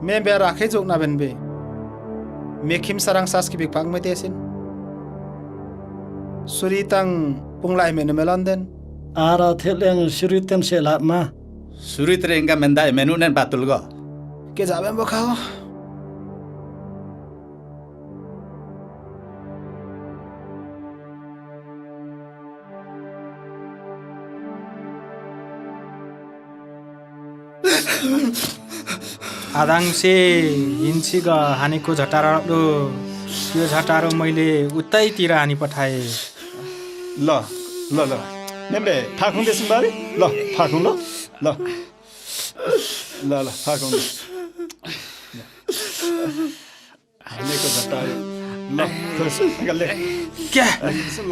मैं बेर आखे जोक ना बन बे मेखिम सरंग सास की बिग पांग में तेसिन सुरीतंग पुंगलाई में नमेलंदन आरा थेलेंग सुरीतम से लामा सुरीत रेंगा मेंदा मेनू नेन पातुल गो के जाबे बखाओ आदाङसे हिन्सीगा हानेको झटारो त्यो झटारो मैले उतैतिर हानी पठाए ल ल ल नेम्बे ठाकुङ देसिन बारे ल ठाकुङ ल ल ल ल ठाकुङ हानेको झटारो ल खुस गल्ले क्या ल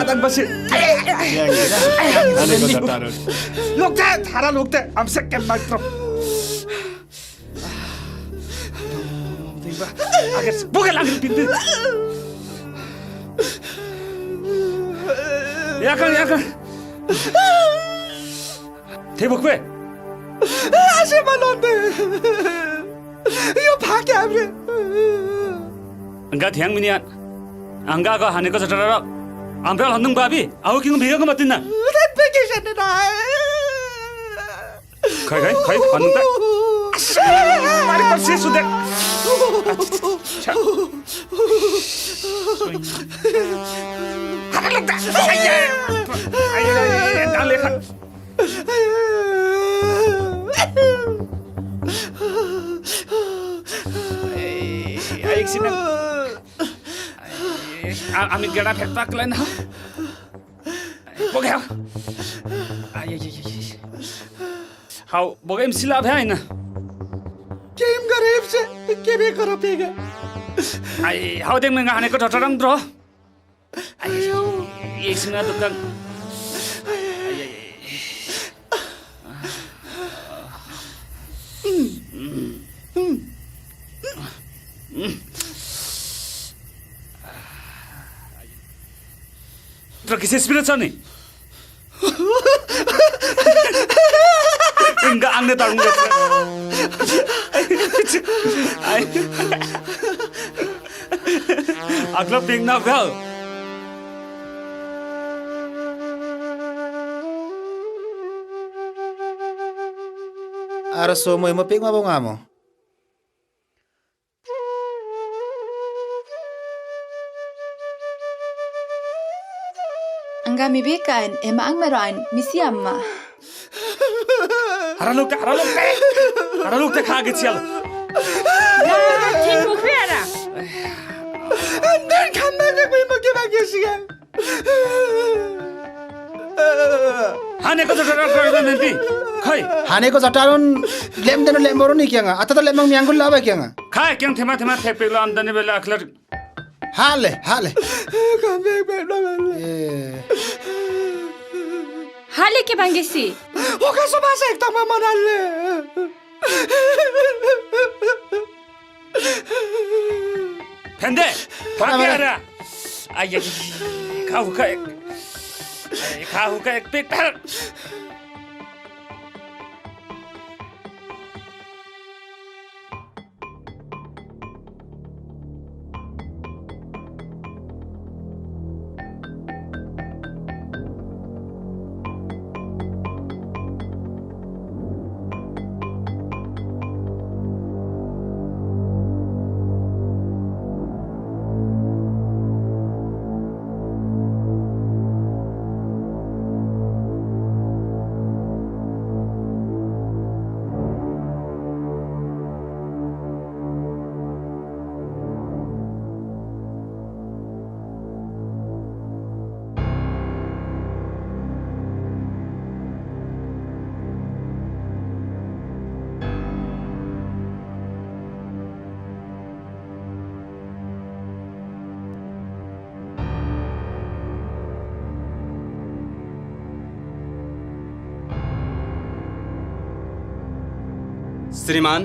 आदाङ बसे हानेको झटारो लोकते थारा लोकते हमसे के मात्र आगे बुके लागे पिंपी याकर थे बुकवे आसे मनोंदे यो फाके हामीले Enggak tiang minian. Angga ka hane ko sa tararap. Ampel handung babi. Aku king biga ko matin na. vacation na Kai handung ta. Mari ko si sudah. Ada lagda. Ay, dale kan. Ay, sini. Amit gana phektak lain ha. Bogel. Ay. How bogem sila bhai na. Game गरीब से के भी करो पेगा Ay, how deng nga hane ko tatarang dro. Ay, yes nga tukang. Terus kisah spirit ni? Enggak angin tarung gat. Agla ping na bel. Araso mo mo ping mabong amo Angga mi bekan, ema ang meroan, misi amma. Haraluk te khage chial. Tin mukhiara. Andar khamma ke koi mage bage sigan Hane ko jara garda menti. Khai. हानेको जटारुन लेमदेन लेमबरो नि केंगा अत त लेमंग म्यांगुल लाबे केंगा Khai kyang thema thepegla amdani bela akhlar. हाले कमे बेडो हाले के बांगेसी ओका सबास एकदम मनाले Pende. Pakara. Ay, kau kayak big pal. श्रीमान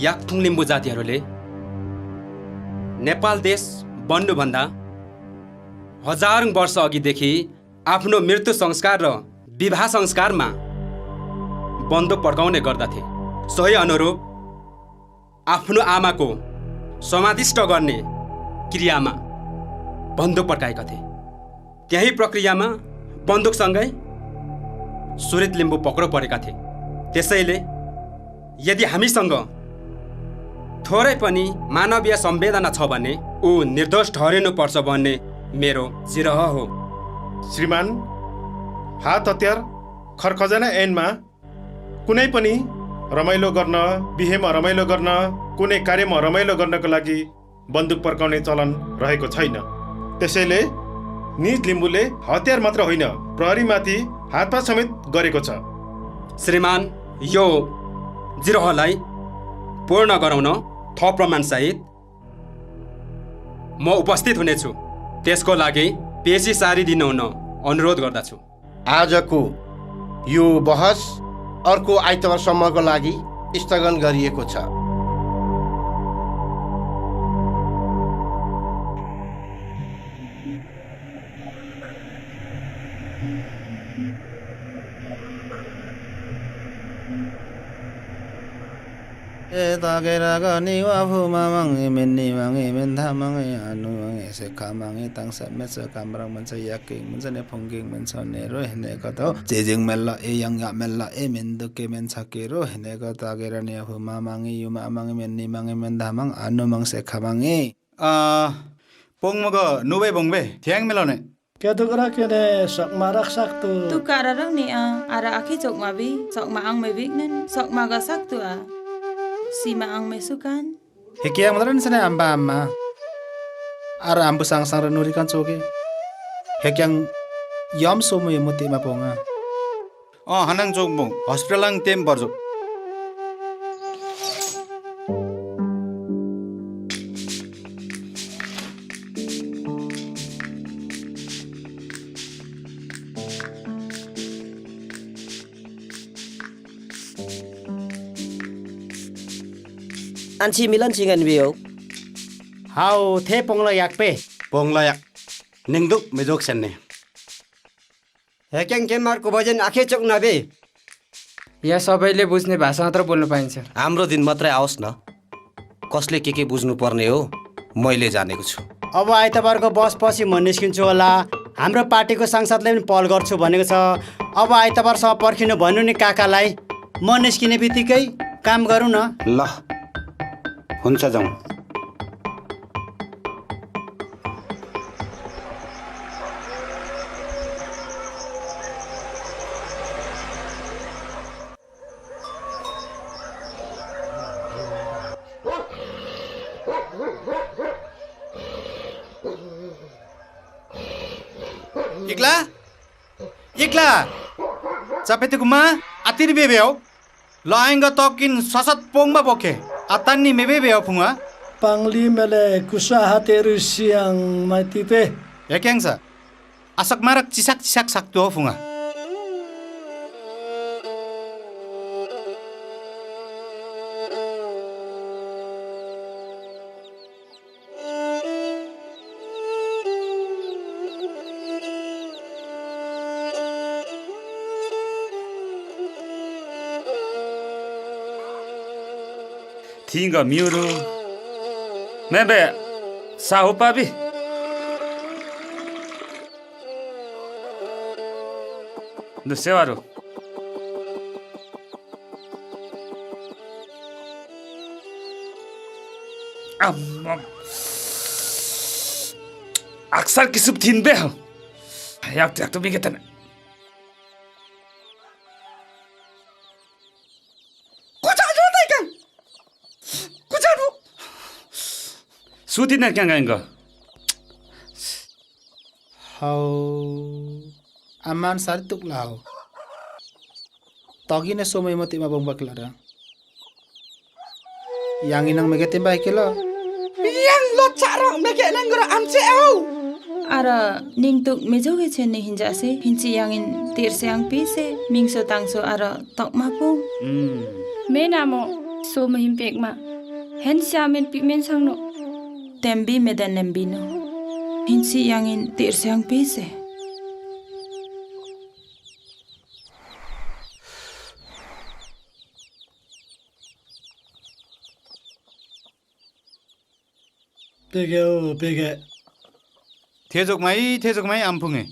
याकथुङ लिम्बू जातिहरूले नेपाल देश बन्नुभन्दा हजारौं वर्ष अघिदेखि आफ्नो मृत्यु संस्कार र विवाह संस्कारमा बन्दुक पड्काउने गर्दथे। सोही अनुरूप आफ्नो आमाको समाधिष्ट गर्ने क्रियामा बन्दुक पड्काएका थिए। त्यही प्रक्रियामा बन्दुकसँगै सुरित लिम्बू पक्रो परेका थिए। त्यसैले यदि हामीसँग थोरै पनि मानवीय संवेदना छ भने ऊ निर्दोष ठहरिनुपर्छ भन्ने मेरो जिरह हो। श्रीमान, हात हतियार खरखजना ऐनमा कुनै पनि रमाइलो गर्न, बिहेमा रमाइलो गर्न, कुनै कार्यमा रमाइलो गर्नको लागि बन्दुक पड्काउने चलन रहेको छैन। त्यसैले निज लिम्बूले हतियार मात्र होइन, प्रहरीमाथि हातपात समेत गरेको छ। श्रीमान, यो जिरहलाई पूर्ण गराउन थप प्रमाण सहित म उपस्थित हुनेछु। त्यसको लागि पेशी सारिदिन हुन अनुरोध गर्दछु। आजको यो बहस अर्को आइतबारसम्मको लागि स्थगन गरिएको छ। 에다게라가 니와 부마망이 맨니망이 맨다망이 아누망이 세카망이 땅사면서 감랑면서 약갱면서 내 봉갱면서 내로 해내가도 제정멜라 에양야멜라 에멘드게 맨사기로 해내가 다게라니와 부마망이 유마망이 맨니망이 맨다망 아누망 세카망이 뽕먹어 누베 봉베 디앙멜로네 Kedukra kene sok marak saktu. Tu kararang ni ara aki jok mabi sok maang me bignen sok maga saktu si maang me sukan. Hekiang madaran sana amba amma. Ara ambu sang sang renuri kan soge. Hekiang yom somo yemuti ma ponga. 한양 쪽봉 호스피탈랑 템 버죠 Anh chị Milan chị ngân biểu. Hau thế pongla yak pe. Pongla yak. Ningduk mejok senne. Hekyang केमारको वजन आखे चोक नबे यहाँ सबैले बुझ्ने भाषा मात्र बोल्नु पाइन्छ। हाम्रो दिन मात्रै आओस् न कसले के बुझ्नु पर्ने हो मैले जानेको छु। अब आइतबारको बस पछि म निस्किन्छु होला। हाम्रो पार्टीको सांसदले पनि पहल गर्छु भनेको छ। अब आइतबारसम्म पर्खिनु भन्नु नि काकालाई। म निस्किने बित्तिकै काम गरौँ न। ल हुन्छ जाउँ। Ikla Capete kuma atir bebeo Lainga tokin sasat pongba boke Atani mebebeo punga Pangli mele kusaha teru siang matipe. Yakeng sa Asak marak cisak saktu punga Tinga miuru mebe sahupabi do sewaro aksar kisub thinbe yak to bigetan Sutin na kang ga. Hau aman sartuk lau. Togi na somay mati mabang baklara. Yang inang megatin ba kilo. Yang lo charo mege langura amche au. Ara ningtuk mejoge chenne hinjase hinchi yangin tirse yang pise mingso tangso ara tokmapu. Menamo somo himpekma. Hen siamen pigmen sangno. Tembi medan nembino. Hinsi yangin tirse yang pise. Pege o pege. Tejok mai ampunge.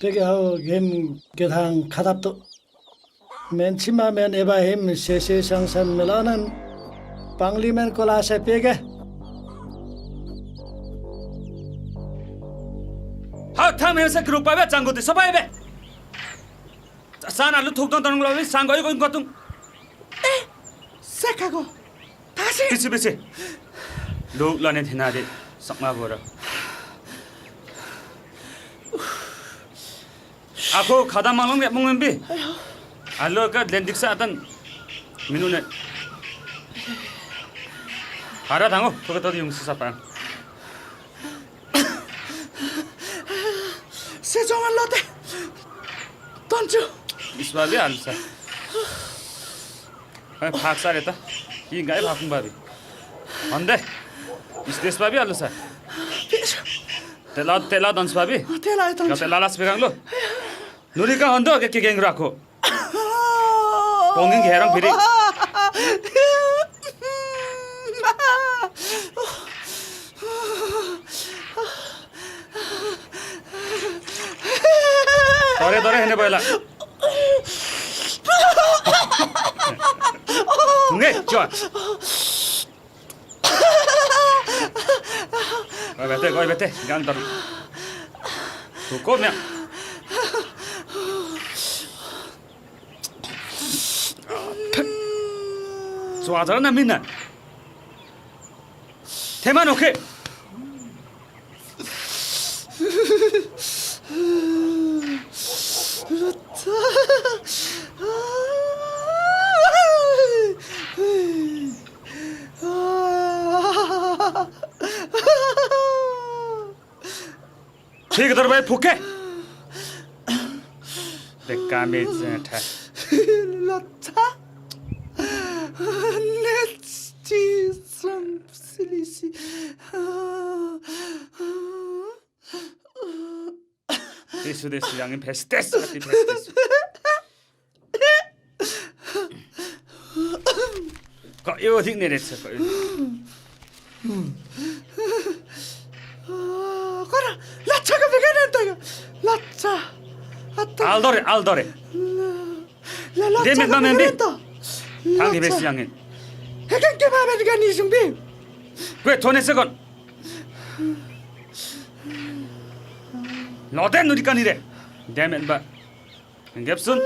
Pege o game gedang kadapto. Men chima men eba him sese sangsan melanan. Pangli men kola se pege. Tham हेर्छ group पाबे Chango they सबै बे सानालु थुक्दन तनगु लबे सांगै गइन गतुङ ए सेकागो थासे किछि बेसे लोक लने थिना they Sukma bore आखो खादा मांगम बे मुंगम बे आलो का लेंदिक्सा अतन मिनुने हारा थांगो थोक त युंग सपा Sejongan lote. Tonju. Isbabi alsa. Phaksa reta. Ki gai phakung babi. Ande. Isdes babi alsa. Tela dans babi. Tela las peganglo. Nuri ka hondo ke geng rakho. Ponging herang phiri. Dore hene boyla. Nge, chua. Goi bete, gang tar. Tu ko mẹ. 좋아하잖아 나 민나. 대만 오케이. ठीक इधर भाई फूके देखा में था Lata next some silly this young pestes happy pestes có yêu thích này đấy sao 거라 라차가 vegan한다가 라차 aldore 데메 나면 비 당기 베스 양인 해간 게 마음에 드가 니승비 왜 돈에 쓰건 너대 누리까니래 데메 바 갭순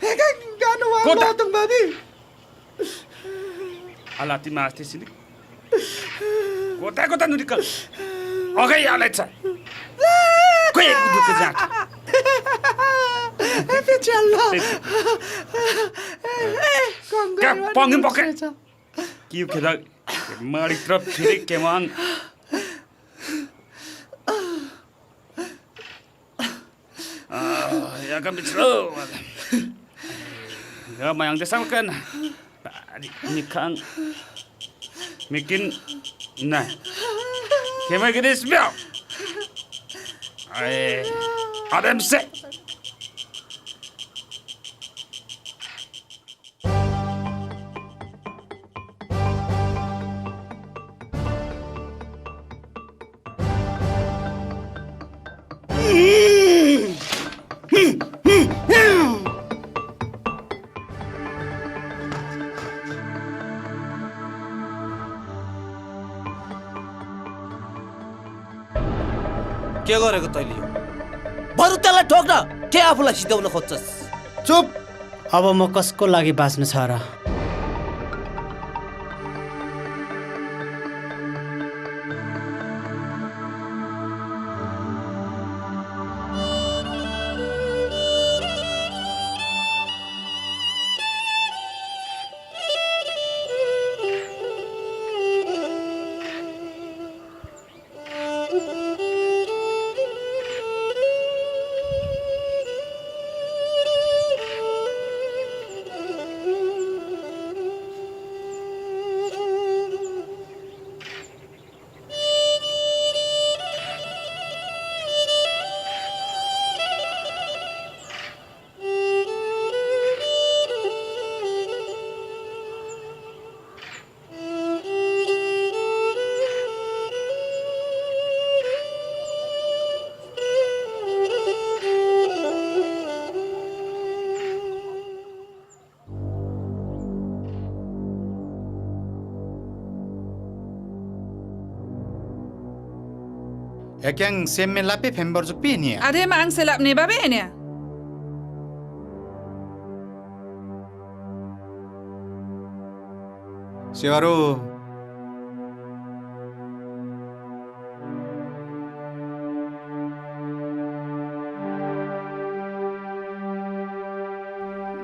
해간 가는 왕노동 바비 알라티 마스티시니 고타 누리까 오케이 알았어 quên được cái giặc em challa các bong bọc cái kêu cái đó mà đi trap thì cái món ya kan bicara ya mayang desa kan nikang mikin nah kemana kita semua Adam se. के गरेको तैँले बरु त्यसलाई ठोक्न के आफूलाई सिधाउन खोज्छस् चुप अब म कसको लागि बाँच्नु छ र Ekang semen lape pembor juk pi ni. Ade mang selap ne babe ne. Siwaru.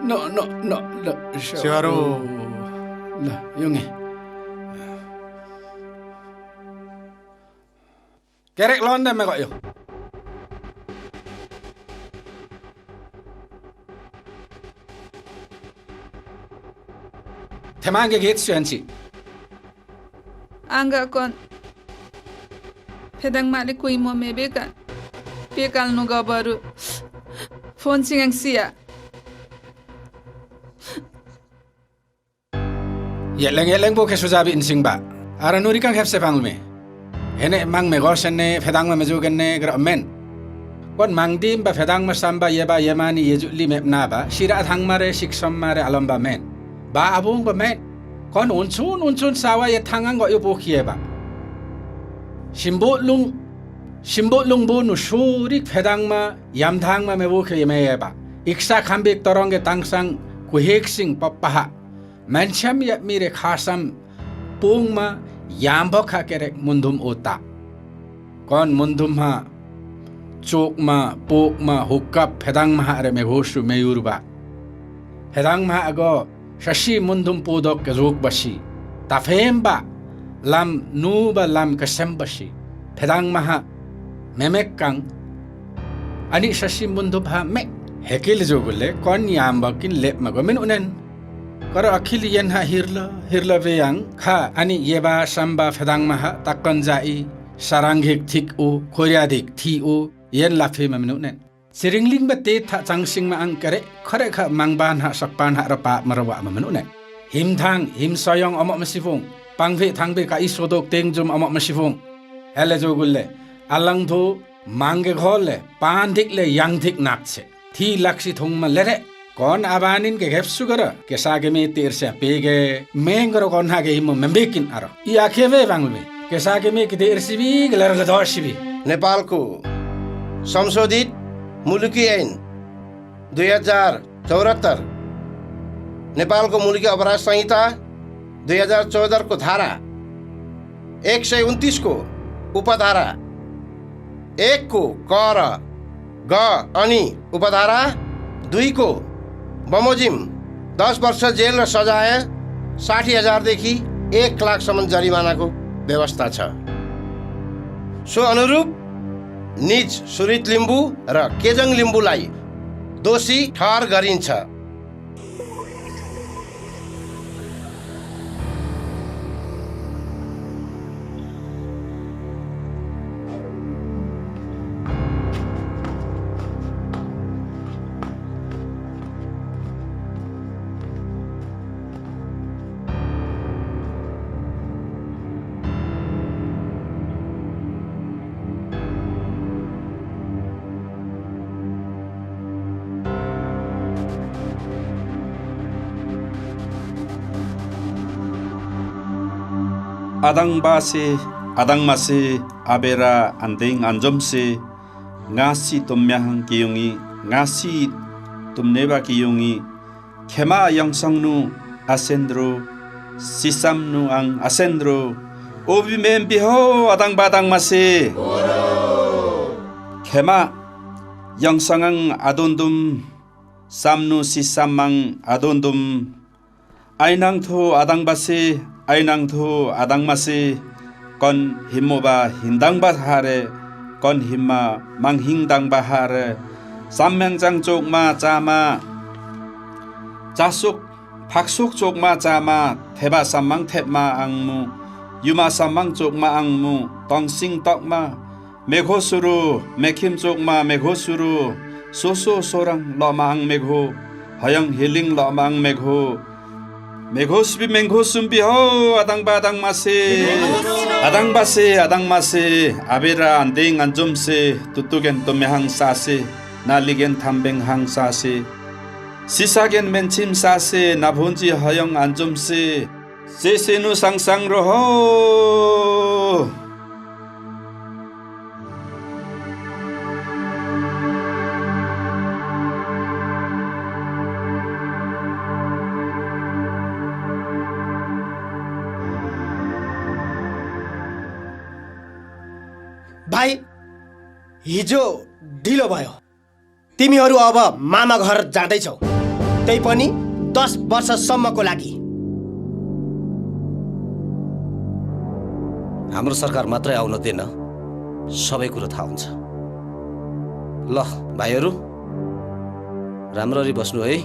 No. Siwaru. La, yungi. Kerek londa me kok yo. Temange geht syanci. Angga kon pedang mali kui mo mebeka. Pekal no gabaru. Phone singang sia. Yeleng bo kesujabi insing ba. Ara nuri kang hepse pangme. Ene mang me gorsen ne pedang me mejugen ne gra men. kon mangdim ba phedang ma samba yeba yemani yejuli mepna ba sira thangmare siksam mare alamba men ba abung ba men kon unchun sawa ye thangang go yopo khieba simbolung bu nu surik phedang ma yamthang ma mebo khe yemeba iksa khambik torongge tangsang kuhek sing pappaha mancham ya mire khasam pungma yambok ha kerek mundum ota kon mundum ha chokma pokma hukap phedang ma are meghosu meyurba phedang ma ago shashi mundum podok ke jok basi tafemba lam nuba lam kasem basi phedang ma memek kang ani shashi mundum ha me hekil jogule kon yambakin lep magomen unen karo akhil yen ha hirla veyang kha ani yeba samba phedang ma takkan jai saranghik thik o khoriadik thi o yen lafe mamnu nen siringling ba te tha changsing ma ang kare khare kha mangban ha sakpan ha rapa marwa mamnu nen himthang him soyong omok masifung pangve thangbe ka isodok tengjum omok masifung hele jogulle alang tho mange ghole pandik le yangthik nakche thi laksi thongma lere kon abanin ke gefsu gara ke sage me terse pege mengro kon ha ge him membekin aro I akheve bangme ke sage me ke terse bi glar ga dosbi नेपालको संशोधित मुलुकी ऐन 2074 नेपालको मुलुकी अपराध संहिता 2014 को धारा 129 को उपधारा 1 को क र ग अनि उपधारा 2 को बमोजिम 10 वर्ष जेल र सजाय 60,000 देखि 1 लाखसम्म जरिमानाको व्यवस्था छ सो अनुरूप निज सुरित लिम्बू र केजङ लिम्बूलाई दोषी ठहर गरिन्छ Adang-base, adang-mase, abera, anding, anjomse, ngasi tumyahang kiyungi, ngasi tumneba kiyungi, kema yangsangnu asendro, sisamnu ang asendro, obi membiho adang-badang-mase, kema yangsangang adondum, samnu sisamang adondum, ainang to adang-base, ainang thu adang masi kon himoba hindang ba hare kon himma manghing dang ba hare sammeng jang chok ma chama chasuk phaksuk chok ma chama theba sammang thepma angmu yuma sammang chok ma angmu tongsing tok ma meghosuru mekhim chok ma meghosuru soso sorang lo ma ang megho hayang heling lo ma ang megho 메고스비 맹고스비 호 아당바당 마세 아당바세 아당마세 아베라 안데잉 안좀세 뚜뚜겐 또메항 사세 날리겐 탐뱅 항 사세 시사겐 맨침 사세 나본지 허영 안좀세 세세누 상상로 호 भाइ हिजो ढिलो भयो तिमीहरू अब मामा घर जाँदैछौ त्यही पनि 10 वर्षसम्मको लागि हाम्रो सरकार मात्रै आउन दिन्न सबै कुरा थाहा हुन्छ ल भाइहरू राम्ररी बस्नु है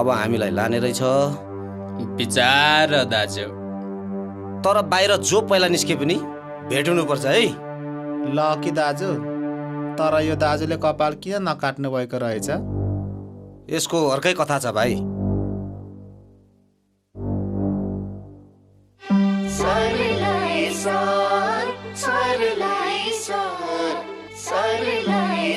अब हामीलाई लाने रहेछ विचार दाजु तर बाहिर जो पहिला निस्के पनि भेट्नु पर्छ है ल कि दाजु तर यो दाजुले कपाल किन नकाट्नु भएको रहेछ यसको अर्कै कथा छ भाइ सरलाई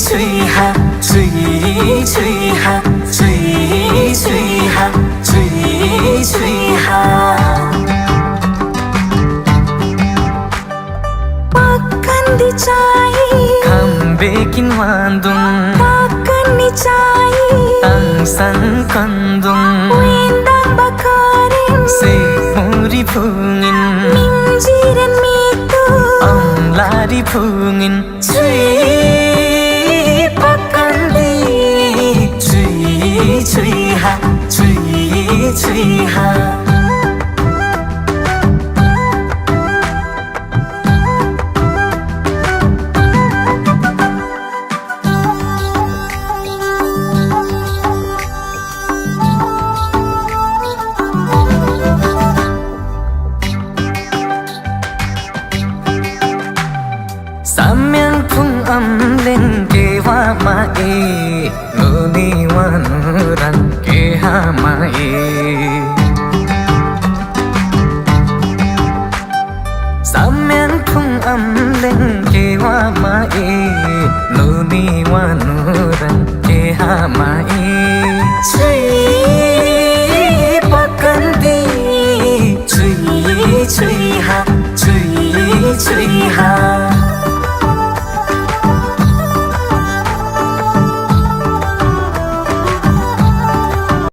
吹哈，吹吹哈，吹吹哈，吹吹哈。Makan dicai, kambekin wandung. Makan dicai, tangsang kandung. Wendang bakarin, sepuri pungin. Minjiren mitu, lari pungin. Cui ha, cui ha. Samyang phung lên ke wa ma e, lo ni wan ran ke ha ma e.